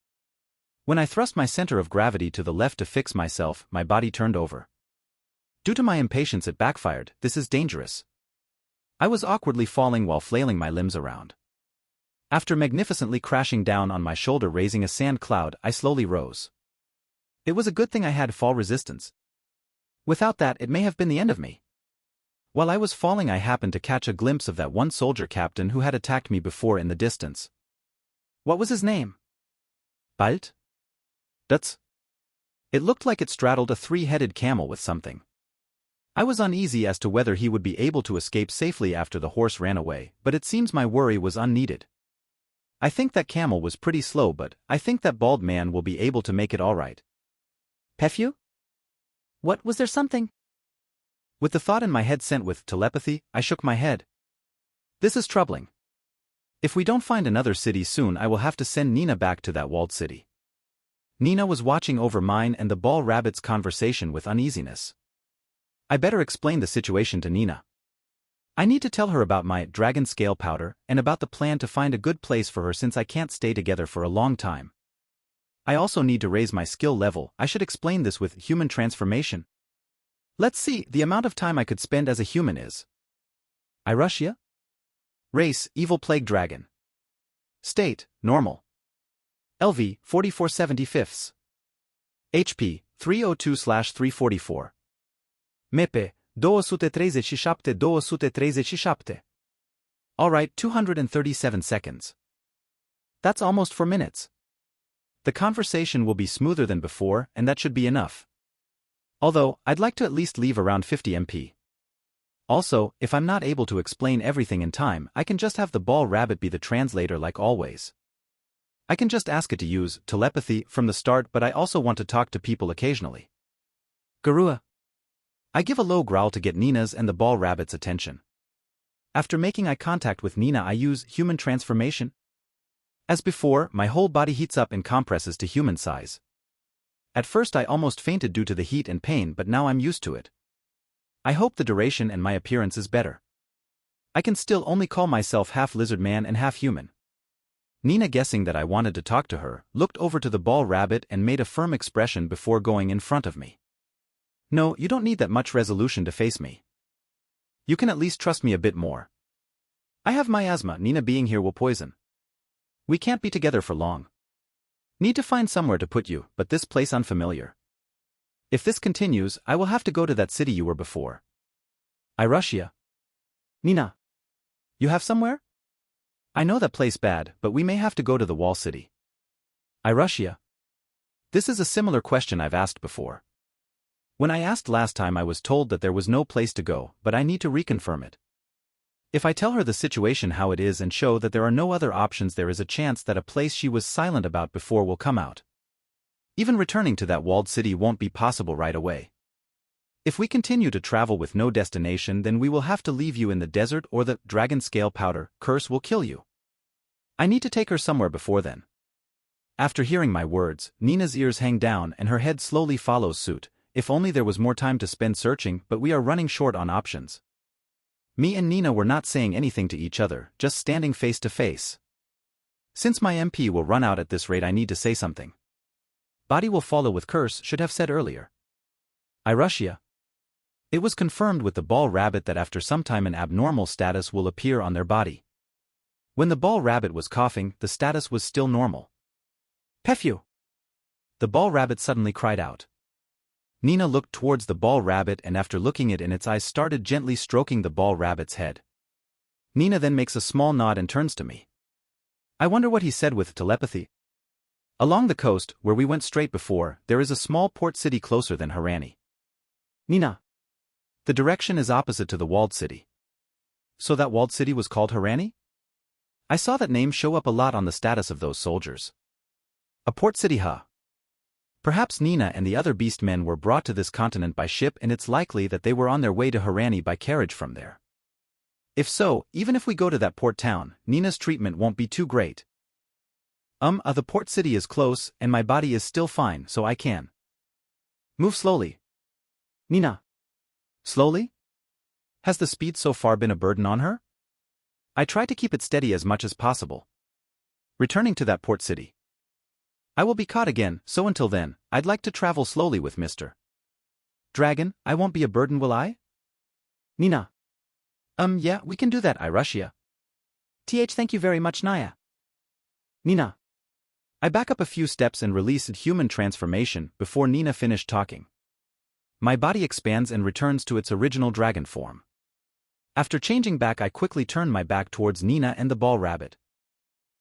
Speaker 1: When I thrust my center of gravity to the left to fix myself, my body turned over. Due to my impatience, it backfired. This is dangerous. I was awkwardly falling while flailing my limbs around. After magnificently crashing down on my shoulder, raising a sand cloud, I slowly rose. It was a good thing I had fall resistance. Without that, it may have been the end of me. While I was falling, I happened to catch a glimpse of that one soldier captain who had attacked me before in the distance. What was his name? Balt? Duts? It looked like it straddled a three-headed camel with something. I was uneasy as to whether he would be able to escape safely after the horse ran away, but it seems my worry was unneeded. I think that camel was pretty slow, but I think that bald man will be able to make it all right.
Speaker 2: Pefew? What, was there something?
Speaker 1: With the thought in my head sent with telepathy, I shook my head. This is troubling. If we don't find another city soon, I will have to send Nina back to that walled city. Nina was watching over mine and the ball rabbit's conversation with uneasiness. I better explain the situation to Nina. I need to tell her about my dragon scale powder and about the plan to find a good place for her since I can't stay together for a long time. I also need to raise my skill level. I should explain this with human transformation. Let's see, the amount of time I could spend as a human is. I rush ya? Race, evil plague dragon. State, normal. LV, 4475. HP, 302/344. MEPE, 237. Alright, 237 seconds. That's almost 4 minutes. The conversation will be smoother than before, and that should be enough. Although, I'd like to at least leave around 50 MP. Also, if I'm not able to explain everything in time, I can just have the ball rabbit be the translator like always. I can just ask it to use telepathy from the start, but I also want to talk to people occasionally.
Speaker 2: Garua.
Speaker 1: I give a low growl to get Nina's and the ball rabbit's attention. After making eye contact with Nina, I use human transformation. As before, my whole body heats up and compresses to human size. At first I almost fainted due to the heat and pain, but now I'm used to it. I hope the duration and my appearance is better. I can still only call myself half lizard man and half human. Nina, guessing that I wanted to talk to her, looked over to the ball rabbit and made a firm expression before going in front of me. No, you don't need that much resolution to face me. You can at least trust me a bit more. I have miasma. Nina being here will poison. We can't be together for long. Need to find somewhere to put you, but this place unfamiliar. If this continues, I will have to go to that city you were before. I rush ya. Nina. You have somewhere? I know that place bad, but we may have to go to the wall city. I rush ya. This is a similar question I've asked before. When I asked last time, I was told that there was no place to go, but I need to reconfirm it. If I tell her the situation how it is and show that there are no other options, there is a chance that a place she was silent about before will come out. Even returning to that walled city won't be possible right away. If we continue to travel with no destination, then we will have to leave you in the desert, or the dragon scale powder curse will kill you. I need to take her somewhere before then. After hearing my words, Nina's ears hang down and her head slowly follows suit. If only there was more time to spend searching, but we are running short on options. Me and Nina were not saying anything to each other, just standing face to face. Since my MP will run out at this rate, I need to say something. Body will follow with curse, should have said earlier. I rush ya. It was confirmed with the ball rabbit that after some time an abnormal status will appear on their body. When the ball rabbit was coughing, the status was still normal. Phew! The ball rabbit suddenly cried out. Nina looked towards the ball rabbit and after looking it in its eyes started gently stroking the ball rabbit's head. Nina then makes a small nod and turns to me. I wonder what he said with telepathy. Along the coast, where we went straight before, there is a small port city closer than Harani. Nina. The direction is opposite to the walled city. So that walled city was called Harani? I saw that name show up a lot on the status of those soldiers. A port city, huh? Perhaps Nina and the other beast men were brought to this continent by ship, and it's likely that they were on their way to Harani by carriage from there. If so, even if we go to that port town, Nina's treatment won't be too great. The port city is close, and my body is still fine, so I can move slowly. Nina. Slowly? Has the speed so far been a burden on her? I try to keep it steady as much as possible. Returning to that port city. I will be caught again, so until then, I'd like to travel slowly with Mr. Dragon. I won't be a burden, will I? Nina. Yeah, we can do that, I rush ya. Thank you very much, Naya. Nina. I back up a few steps and release human transformation before Nina finished talking. My body expands and returns to its original dragon form. After changing back, I quickly turn my back towards Nina and the ball rabbit.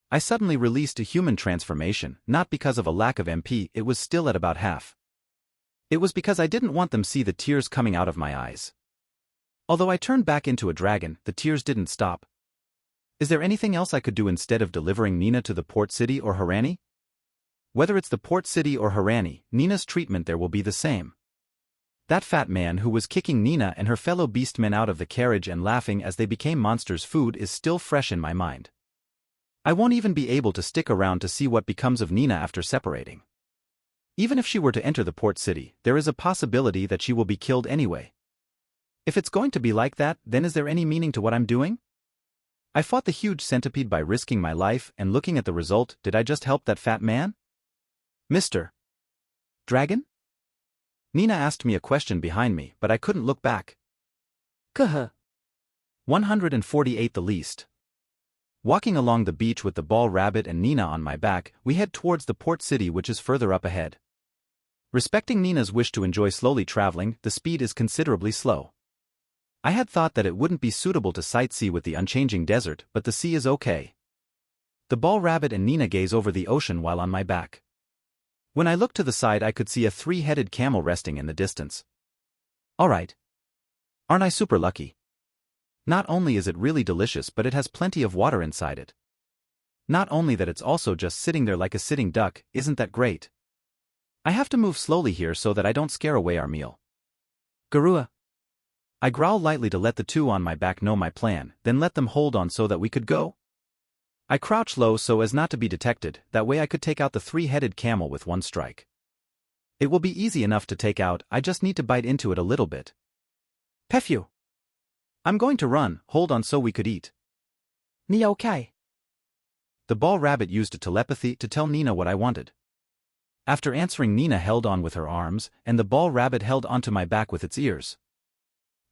Speaker 1: I suddenly released a human transformation, not because of a lack of MP, it was still at about half. It was because I didn't want them to see the tears coming out of my eyes. Although I turned back into a dragon, the tears didn't stop. Is there anything else I could do instead of delivering Nina to the port city or Harani? Whether it's the port city or Harani, Nina's treatment there will be the same. That fat man who was kicking Nina and her fellow beastmen out of the carriage and laughing as they became monsters' food is still fresh in my mind. I won't even be able to stick around to see what becomes of Nina after separating. Even if she were to enter the port city, there is a possibility that she will be killed anyway. If it's going to be like that, then is there any meaning to what I'm doing? I fought the huge centipede by risking my life, and looking at the result, did I just help that fat man? Mr. Dragon? Nina asked me a question behind me, but I couldn't look back. Kuh. 148 the least. Walking along the beach with the ball rabbit and Nina on my back, we head towards the port city, which is further up ahead. Respecting Nina's wish to enjoy slowly traveling, the speed is considerably slow. I had thought that it wouldn't be suitable to sightsee with the unchanging desert, but the sea is okay. The ball rabbit and Nina gaze over the ocean while on my back. When I looked to the side, I could see a three-headed camel resting in the distance. Alright. Aren't I super lucky? Not only is it really delicious, but it has plenty of water inside it. Not only that, it's also just sitting there like a sitting duck. Isn't that great? I have to move slowly here so that I don't scare away our meal.
Speaker 2: Garua.
Speaker 1: I growl lightly to let the two on my back know my plan, then let them hold on so that we could go. I crouch low so as not to be detected, that way I could take out the three-headed camel with one strike. It will be easy enough to take out, I just need to bite into it a little bit.
Speaker 2: Pefyu.
Speaker 1: I'm going to run, hold on so we could eat.
Speaker 2: Ni okay.
Speaker 1: The ball rabbit used telepathy to tell Nina what I wanted. After answering, Nina held on with her arms, and the ball rabbit held onto my back with its ears.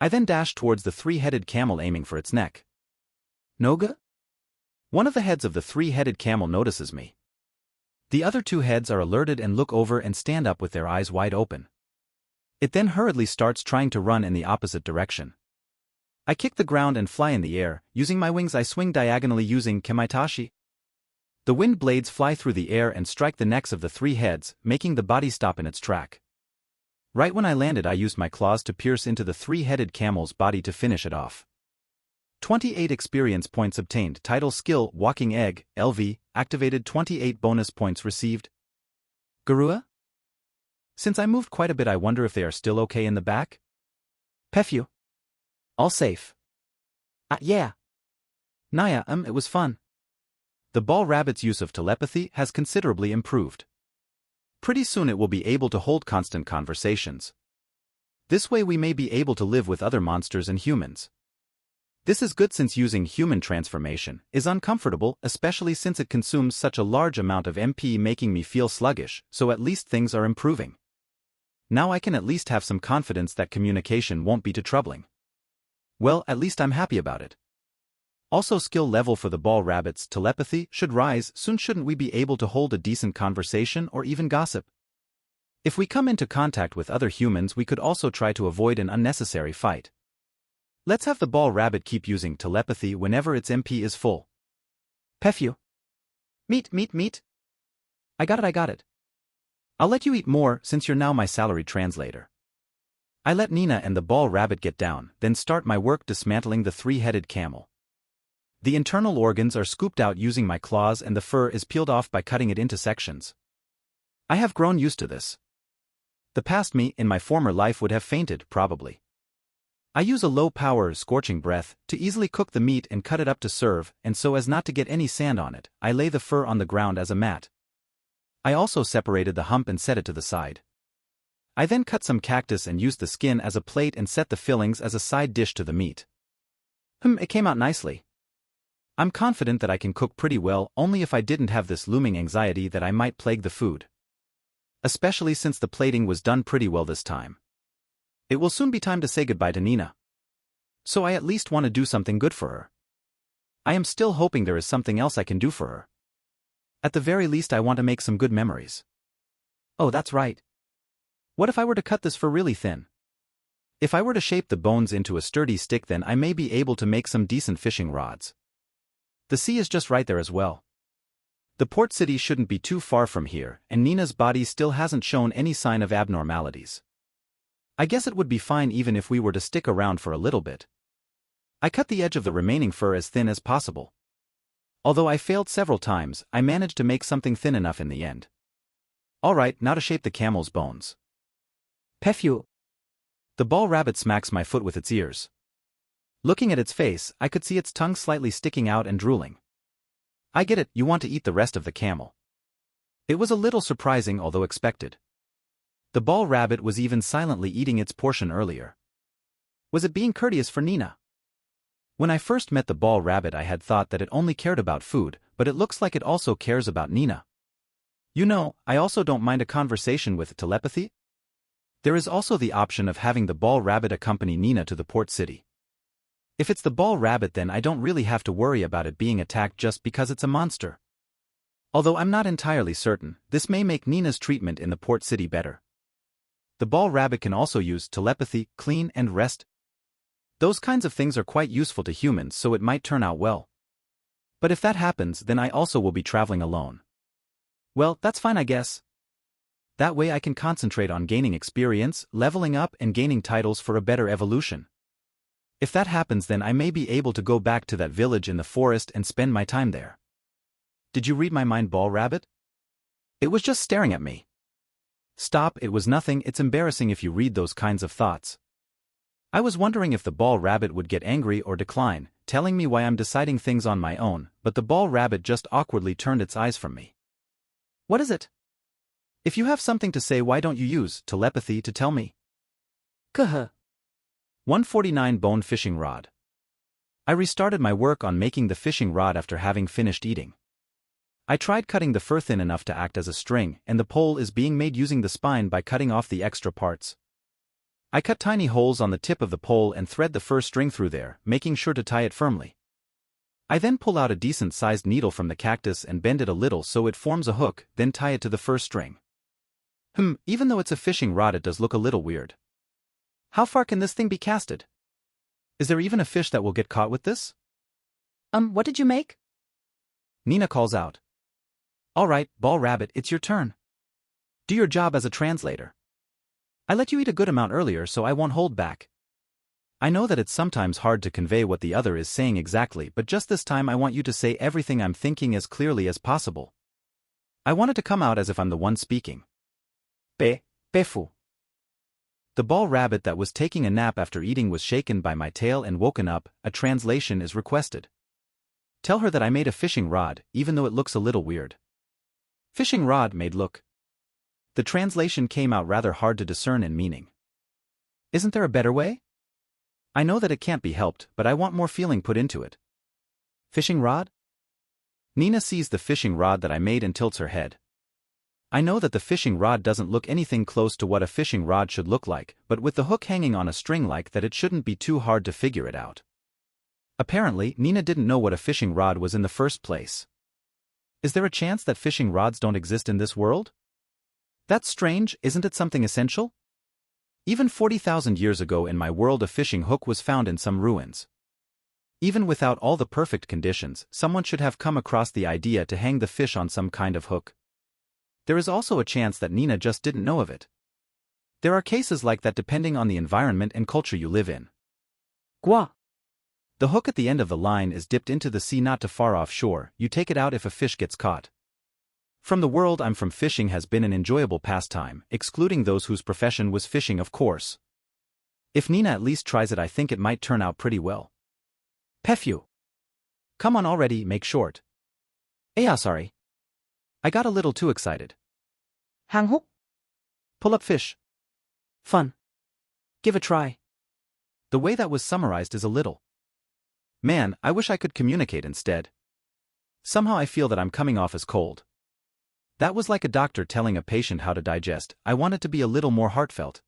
Speaker 1: I then dashed towards the three-headed camel aiming for its neck.
Speaker 2: Noga?
Speaker 1: One of the heads of the three-headed camel notices me. The other two heads are alerted and look over and stand up with their eyes wide open. It then hurriedly starts trying to run in the opposite direction. I kick the ground and fly in the air. Using my wings I swing diagonally using kemaitashi. The wind blades fly through the air and strike the necks of the three heads, making the body stop in its track. Right when I landed, I used my claws to pierce into the three-headed camel's body to finish it off. 28 experience points obtained. Title Skill Walking Egg, LV, activated. 28 bonus points received.
Speaker 2: Garua?
Speaker 1: Since I moved quite a bit, I wonder if they are still okay in the back?
Speaker 2: Pefyu. All safe. Yeah.
Speaker 1: Naya, it was fun. The ball rabbit's use of telepathy has considerably improved. Pretty soon it will be able to hold constant conversations. This way we may be able to live with other monsters and humans. This is good since using human transformation is uncomfortable, especially since it consumes such a large amount of MP, making me feel sluggish, so at least things are improving. Now I can at least have some confidence that communication won't be too troubling. Well, at least I'm happy about it. Also, skill level for the ball rabbit's telepathy should rise soon. Shouldn't we be able to hold a decent conversation or even gossip? If we come into contact with other humans, we could also try to avoid an unnecessary fight. Let's have the ball rabbit keep using telepathy whenever its MP is full.
Speaker 2: Pefyu.
Speaker 1: Meat. I got it. I'll let you eat more since you're now my salaried translator. I let Nina and the ball rabbit get down, then start my work dismantling the three-headed camel. The internal organs are scooped out using my claws and the fur is peeled off by cutting it into sections. I have grown used to this. The past me, in my former life, would have fainted, probably. I use a low-power scorching breath to easily cook the meat and cut it up to serve, and so as not to get any sand on it, I lay the fur on the ground as a mat. I also separated the hump and set it to the side. I then cut some cactus and used the skin as a plate and set the fillings as a side dish to the meat. It came out nicely. I'm confident that I can cook pretty well, only if I didn't have this looming anxiety that I might plague the food. Especially since the plating was done pretty well this time. It will soon be time to say goodbye to Nina. So I at least want to do something good for her. I am still hoping there is something else I can do for her. At the very least, I want to make some good memories. Oh, that's right. What if I were to cut this fur really thin? If I were to shape the bones into a sturdy stick, then I may be able to make some decent fishing rods. The sea is just right there as well. The port city shouldn't be too far from here, and Nina's body still hasn't shown any sign of abnormalities. I guess it would be fine even if we were to stick around for a little bit. I cut the edge of the remaining fur as thin as possible. Although I failed several times, I managed to make something thin enough in the end. Alright, now to shape the camel's bones.
Speaker 2: Pefyu.
Speaker 1: The ball rabbit smacks my foot with its ears. Looking at its face, I could see its tongue slightly sticking out and drooling. I get it, you want to eat the rest of the camel. It was a little surprising, although expected. The ball rabbit was even silently eating its portion earlier. Was it being courteous for Nina? When I first met the ball rabbit, I had thought that it only cared about food, but it looks like it also cares about Nina. You know, I also don't mind a conversation with telepathy. There is also the option of having the ball rabbit accompany Nina to the port city. If it's the ball rabbit, then I don't really have to worry about it being attacked just because it's a monster. Although I'm not entirely certain, this may make Nina's treatment in the port city better. The ball rabbit can also use telepathy, clean, and rest. Those kinds of things are quite useful to humans, so it might turn out well. But if that happens, then I also will be traveling alone. Well, that's fine, I guess. That way I can concentrate on gaining experience, leveling up, and gaining titles for a better evolution. If that happens, then I may be able to go back to that village in the forest and spend my time there. Did you read my mind, ball rabbit? It was just staring at me. Stop, it was nothing. It's embarrassing if you read those kinds of thoughts. I was wondering if the ball rabbit would get angry or decline, telling me why I'm deciding things on my own, but the ball rabbit just awkwardly turned its eyes from me. What is it? If you have something to say, why don't you use telepathy to tell me?
Speaker 2: Kuh.
Speaker 1: 149 Bone Fishing Rod. I restarted my work on making the fishing rod after having finished eating. I tried cutting the fur thin enough to act as a string, and the pole is being made using the spine by cutting off the extra parts. I cut tiny holes on the tip of the pole and thread the fur string through there, making sure to tie it firmly. I then pull out a decent-sized needle from the cactus and bend it a little so it forms a hook, then tie it to the fur string. Even though it's a fishing rod, it does look a little weird. How far can this thing be casted? Is there even a fish that will get caught with this?
Speaker 2: What did you make?
Speaker 1: Nina calls out. All right, ball rabbit, it's your turn. Do your job as a translator. I let you eat a good amount earlier, so I won't hold back. I know that it's sometimes hard to convey what the other is saying exactly, but just this time I want you to say everything I'm thinking as clearly as possible. I want it to come out as if I'm the one speaking. Pefu. The ball rabbit that was taking a nap after eating was shaken by my tail and woken up. A translation is requested. Tell her that I made a fishing rod, even though it looks a little weird. Fishing rod made look. The translation came out rather hard to discern in meaning. Isn't there a better way? I know that it can't be helped, but I want more feeling put into it. Fishing rod? Nina sees the fishing rod that I made and tilts her head. I know that the fishing rod doesn't look anything close to what a fishing rod should look like, but with the hook hanging on a string like that, it shouldn't be too hard to figure it out. Apparently, Nina didn't know what a fishing rod was in the first place. Is there a chance that fishing rods don't exist in this world? That's strange, isn't it something essential? Even 40,000 years ago in my world, a fishing hook was found in some ruins. Even without all the perfect conditions, someone should have come across the idea to hang the fish on some kind of hook. There is also a chance that Nina just didn't know of it. There are cases like that depending on the environment and culture you live in.
Speaker 2: Gua.
Speaker 1: The hook at the end of the line is dipped into the sea not too far offshore. You take it out if a fish gets caught. From the world I'm from, fishing has been an enjoyable pastime, excluding those whose profession was fishing, of course. If Nina at least tries it, I think it might turn out pretty well. Pefu. Come on already, make short. Sorry. I got a little too excited.
Speaker 2: Hang hook.
Speaker 1: Pull up fish.
Speaker 2: Fun. Give a try.
Speaker 1: The way that was summarized is a little. Man, I wish I could communicate instead. Somehow I feel that I'm coming off as cold. That was like a doctor telling a patient how to digest. I want it to be a little more heartfelt.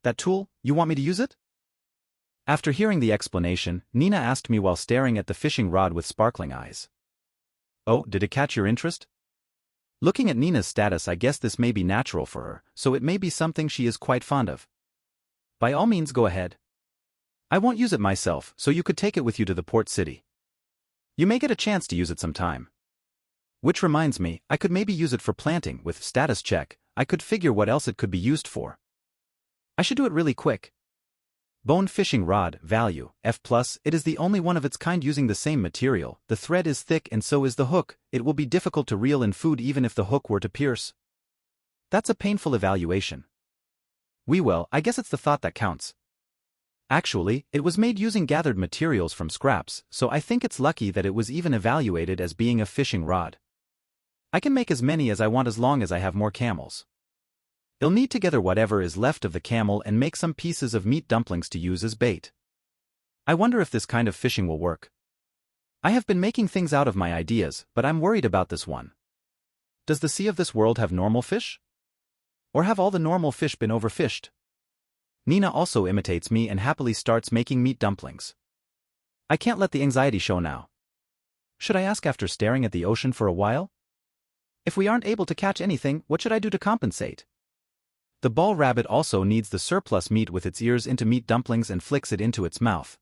Speaker 1: That tool, you want me to use it? After hearing the explanation, Nina asked me while staring at the fishing rod with sparkling eyes. Oh, did it catch your interest? Looking at Nina's status, I guess this may be natural for her, so it may be something she is quite fond of. By all means, go ahead. I won't use it myself, so you could take it with you to the port city. You may get a chance to use it sometime. Which reminds me, I could maybe use it for planting. With status check, I could figure what else it could be used for. I should do it really quick. Bone fishing rod, value, F+, it is the only one of its kind using the same material. The thread is thick and so is the hook. It will be difficult to reel in food even if the hook were to pierce. That's a painful evaluation. Well, I guess it's the thought that counts. Actually, it was made using gathered materials from scraps, so I think it's lucky that it was even evaluated as being a fishing rod. I can make as many as I want as long as I have more camels. I'll knead together whatever is left of the camel and make some pieces of meat dumplings to use as bait. I wonder if this kind of fishing will work. I have been making things out of my ideas, but I'm worried about this one. Does the sea of this world have normal fish? Or have all the normal fish been overfished? Nina also imitates me and happily starts making meat dumplings. I can't let the anxiety show now. Should I ask after staring at the ocean for a while? If we aren't able to catch anything, what should I do to compensate? The ball rabbit also needs the surplus meat with its ears into meat dumplings and flicks it into its mouth.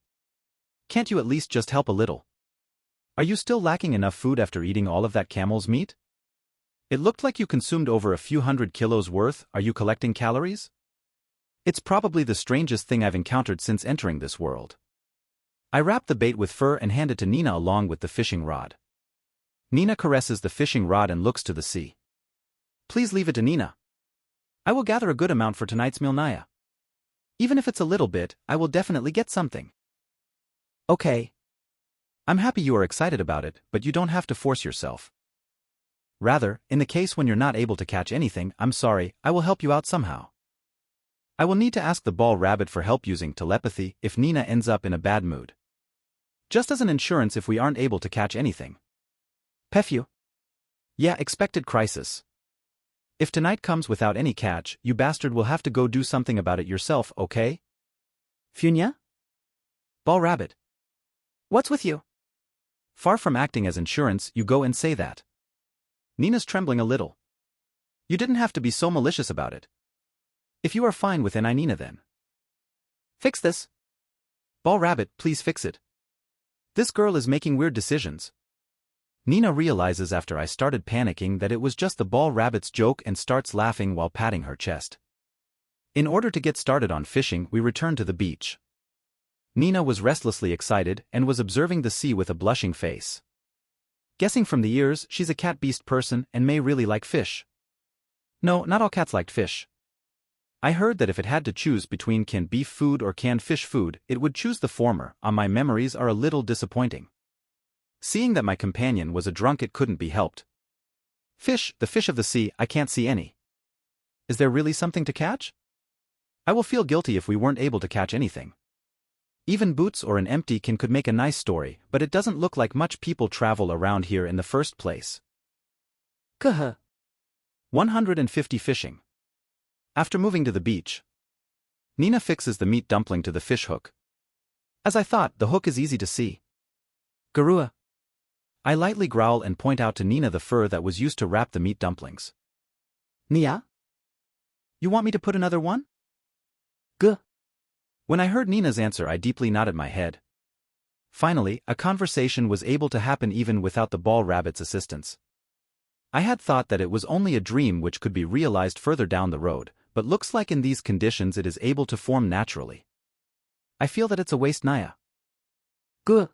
Speaker 1: Can't you at least just help a little? Are you still lacking enough food after eating all of that camel's meat? It looked like you consumed over a few hundred kilos worth. Are you collecting calories? It's probably the strangest thing I've encountered since entering this world. I wrap the bait with fur and hand it to Nina along with the fishing rod. Nina caresses the fishing rod and looks to the sea.
Speaker 2: Please leave it to Nina. I will gather a good amount for tonight's meal, Naya. Even if it's a little bit, I will definitely get something.
Speaker 1: Okay. I'm happy you are excited about it, but you don't have to force yourself. Rather, in the case when you're not able to catch anything, I'm sorry, I will help you out somehow. I will need to ask the ball rabbit for help using telepathy if Nina ends up in a bad mood. Just as an insurance if we aren't able to catch anything.
Speaker 2: Nephew.
Speaker 1: Yeah, expected crisis. If tonight comes without any catch, you bastard will have to go do something about it yourself, okay?
Speaker 2: Funya?
Speaker 1: Ball rabbit.
Speaker 2: What's with you?
Speaker 1: Far from acting as insurance, you go and say that. Nina's trembling a little. You didn't have to be so malicious about it. If you are fine with Nina then.
Speaker 2: Fix this.
Speaker 1: Ball rabbit, please fix it. This girl is making weird decisions. Nina realizes after I started panicking that it was just the ball rabbit's joke and starts laughing while patting her chest. In order to get started on fishing, we return to the beach. Nina was restlessly excited and was observing the sea with a blushing face. Guessing from the ears, she's a cat-beast person and may really like fish. No, not all cats liked fish. I heard that if it had to choose between canned beef food or canned fish food, it would choose the former. My memories are a little disappointing. Seeing that my companion was a drunk, it couldn't be helped. Fish, the fish of the sea, I can't see any. Is there really something to catch? I will feel guilty if we weren't able to catch anything. Even boots or an empty can could make a nice story, but it doesn't look like much people travel around here in the first place. 150 fishing. After moving to the beach, Nina fixes the meat dumpling to the fish hook. As I thought, the hook is easy to see.
Speaker 2: Garua.
Speaker 1: I lightly growl and point out to Nina the fur that was used to wrap the meat dumplings.
Speaker 2: Nia?
Speaker 1: You want me to put another one?
Speaker 2: Guh.
Speaker 1: When I heard Nina's answer, I deeply nodded my head. Finally, a conversation was able to happen even without the ball rabbit's assistance. I had thought that it was only a dream which could be realized further down the road, but looks like in these conditions it is able to form naturally. I feel that it's a waste, Naya.
Speaker 2: Guh.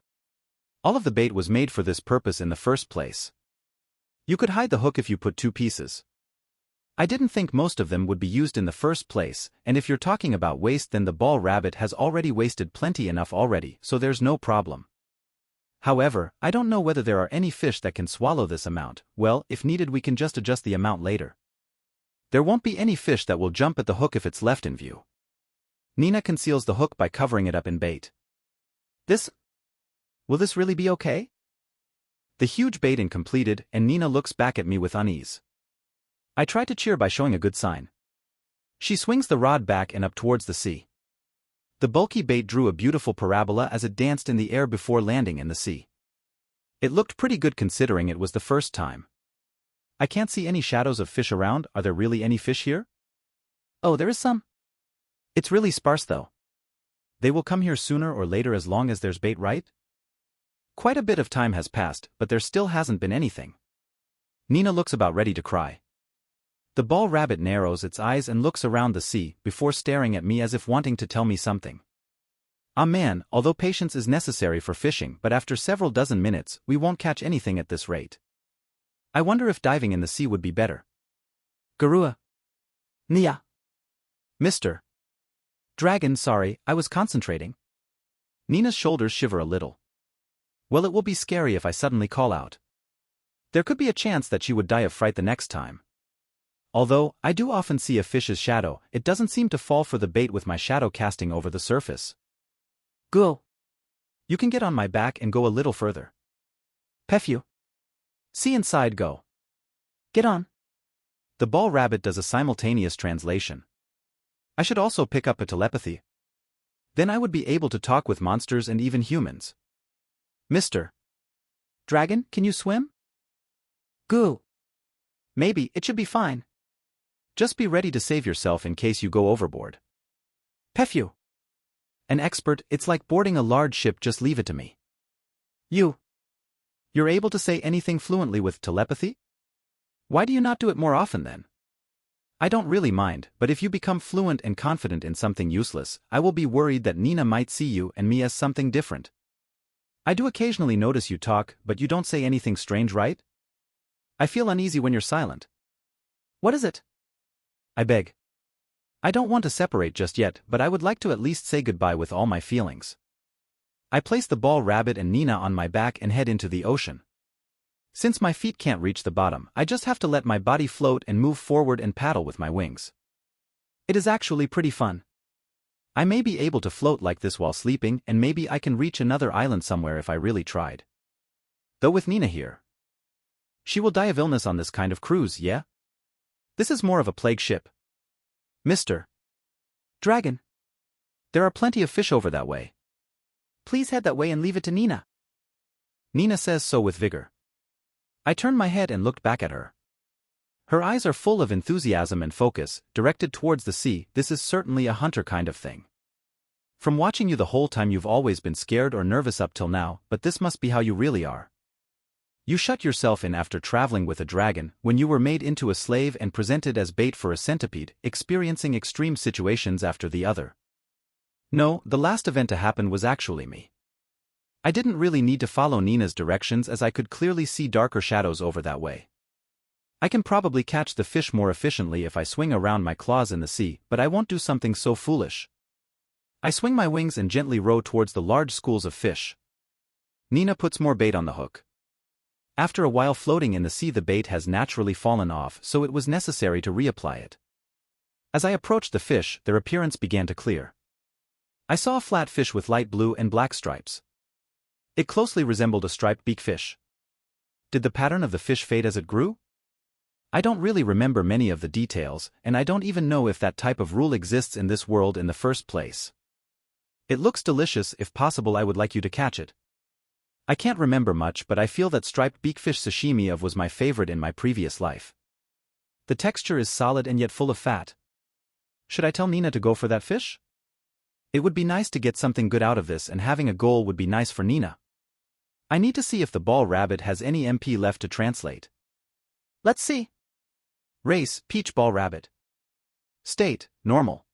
Speaker 1: All of the bait was made for this purpose in the first place. You could hide the hook if you put two pieces. I didn't think most of them would be used in the first place, and if you're talking about waste, then the ball rabbit has already wasted plenty enough already, so there's no problem. However, I don't know whether there are any fish that can swallow this amount. Well, if needed we can just adjust the amount later. There won't be any fish that will jump at the hook if it's left in view. Nina conceals the hook by covering it up in bait. Will this really be okay? The huge bait completed, and Nina looks back at me with unease. I try to cheer by showing a good sign. She swings the rod back and up towards the sea. The bulky bait drew a beautiful parabola as it danced in the air before landing in the sea. It looked pretty good considering it was the first time. I can't see any shadows of fish around. Are there really any fish here?
Speaker 2: Oh, there is some.
Speaker 1: It's really sparse though. They will come here sooner or later as long as there's bait, right? Quite a bit of time has passed, but there still hasn't been anything. Nina looks about ready to cry. The ball rabbit narrows its eyes and looks around the sea before staring at me as if wanting to tell me something. Ah man, although patience is necessary for fishing, but after several dozen minutes, we won't catch anything at this rate. I wonder if diving in the sea would be better.
Speaker 2: Garua. Nia.
Speaker 1: Mr. Dragon, sorry, I was concentrating. Nina's shoulders shiver a little. Well, it will be scary if I suddenly call out. There could be a chance that she would die of fright the next time. Although, I do often see a fish's shadow, it doesn't seem to fall for the bait with my shadow casting over the surface.
Speaker 2: Go.
Speaker 1: You can get on my back and go a little further.
Speaker 2: Nephew.
Speaker 1: See inside go.
Speaker 2: Get on.
Speaker 1: The ball rabbit does a simultaneous translation. I should also pick up a telepathy. Then I would be able to talk with monsters and even humans. Mr. Dragon, can you swim?
Speaker 2: Go.
Speaker 1: Maybe, it should be fine. Just be ready to save yourself in case you go overboard.
Speaker 2: Nephew.
Speaker 1: An expert, it's like boarding a large ship, just leave it to me. You're able to say anything fluently with telepathy? Why do you not do it more often then? I don't really mind, but if you become fluent and confident in something useless, I will be worried that Nina might see you and me as something different. I do occasionally notice you talk, but you don't say anything strange, right? I feel uneasy when you're silent.
Speaker 2: What is it?
Speaker 1: I beg. I don't want to separate just yet, but I would like to at least say goodbye with all my feelings. I place the ball rabbit and Nina on my back and head into the ocean. Since my feet can't reach the bottom, I just have to let my body float and move forward and paddle with my wings. It is actually pretty fun. I may be able to float like this while sleeping, and maybe I can reach another island somewhere if I really tried. Though with Nina here, she will die of illness on this kind of cruise, yeah? This is more of a plague ship. Mr.
Speaker 2: Dragon.
Speaker 1: There are plenty of fish over that way.
Speaker 2: Please head that way and leave it to Nina.
Speaker 1: Nina says so with vigor. I turned my head and looked back at her. Her eyes are full of enthusiasm and focus, directed towards the sea. This is certainly a hunter kind of thing. From watching you the whole time, you've always been scared or nervous up till now, but this must be how you really are. You shut yourself in after traveling with a dragon, when you were made into a slave and presented as bait for a centipede, experiencing extreme situations after the other. No, the last event to happen was actually me. I didn't really need to follow Nina's directions, as I could clearly see darker shadows over that way. I can probably catch the fish more efficiently if I swing around my claws in the sea, but I won't do something so foolish. I swing my wings and gently row towards the large schools of fish. Nina puts more bait on the hook. After a while floating in the sea, the bait has naturally fallen off, so it was necessary to reapply it. As I approached the fish, their appearance began to clear. I saw a flat fish with light blue and black stripes. It closely resembled a striped beakfish. Did the pattern of the fish fade as it grew? I don't really remember many of the details, and I don't even know if that type of rule exists in this world in the first place. It looks delicious. If possible, I would like you to catch it. I can't remember much, but I feel that striped beakfish sashimi of was my favorite in my previous life. The texture is solid and yet full of fat. Should I tell Nina to go for that fish? It would be nice to get something good out of this, and having a goal would be nice for Nina. I need to see if the ball rabbit has any MP left to translate.
Speaker 2: Let's see.
Speaker 1: Race, peach ball rabbit. State, normal.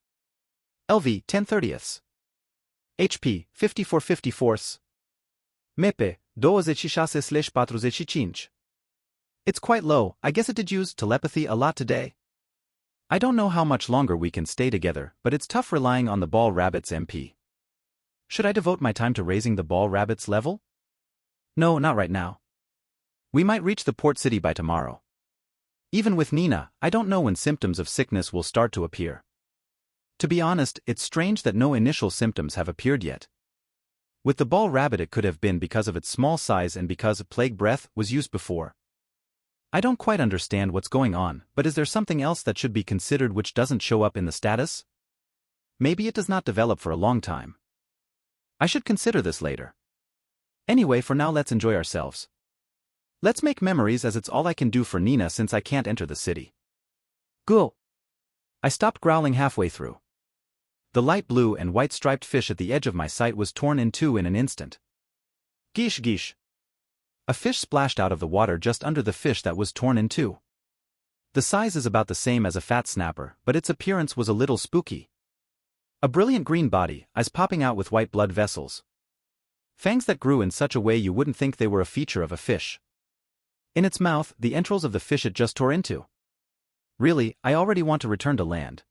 Speaker 1: LV, 10/30. HP, 54/54. MEPE, 26/45. It's quite low. I guess it did use telepathy a lot today. I don't know how much longer we can stay together, but it's tough relying on the ball rabbit's MP. Should I devote my time to raising the ball rabbit's level? No, not right now. We might reach the port city by tomorrow. Even with Nina, I don't know when symptoms of sickness will start to appear. To be honest, it's strange that no initial symptoms have appeared yet. With the ball rabbit, it could have been because of its small size and because plague breath was used before. I don't quite understand what's going on, but is there something else that should be considered which doesn't show up in the status? Maybe it does not develop for a long time. I should consider this later. Anyway, for now let's enjoy ourselves. Let's make memories, as it's all I can do for Nina since I can't enter the city.
Speaker 2: Go.
Speaker 1: I stopped growling halfway through. The light blue and white striped fish at the edge of my sight was torn in two in an instant. Geesh geesh. A fish splashed out of the water just under the fish that was torn in two. The size is about the same as a fat snapper, but its appearance was a little spooky. A brilliant green body, eyes popping out with white blood vessels. Fangs that grew in such a way you wouldn't think they were a feature of a fish. In its mouth, the entrails of the fish it just tore into. Really, I already want to return to land.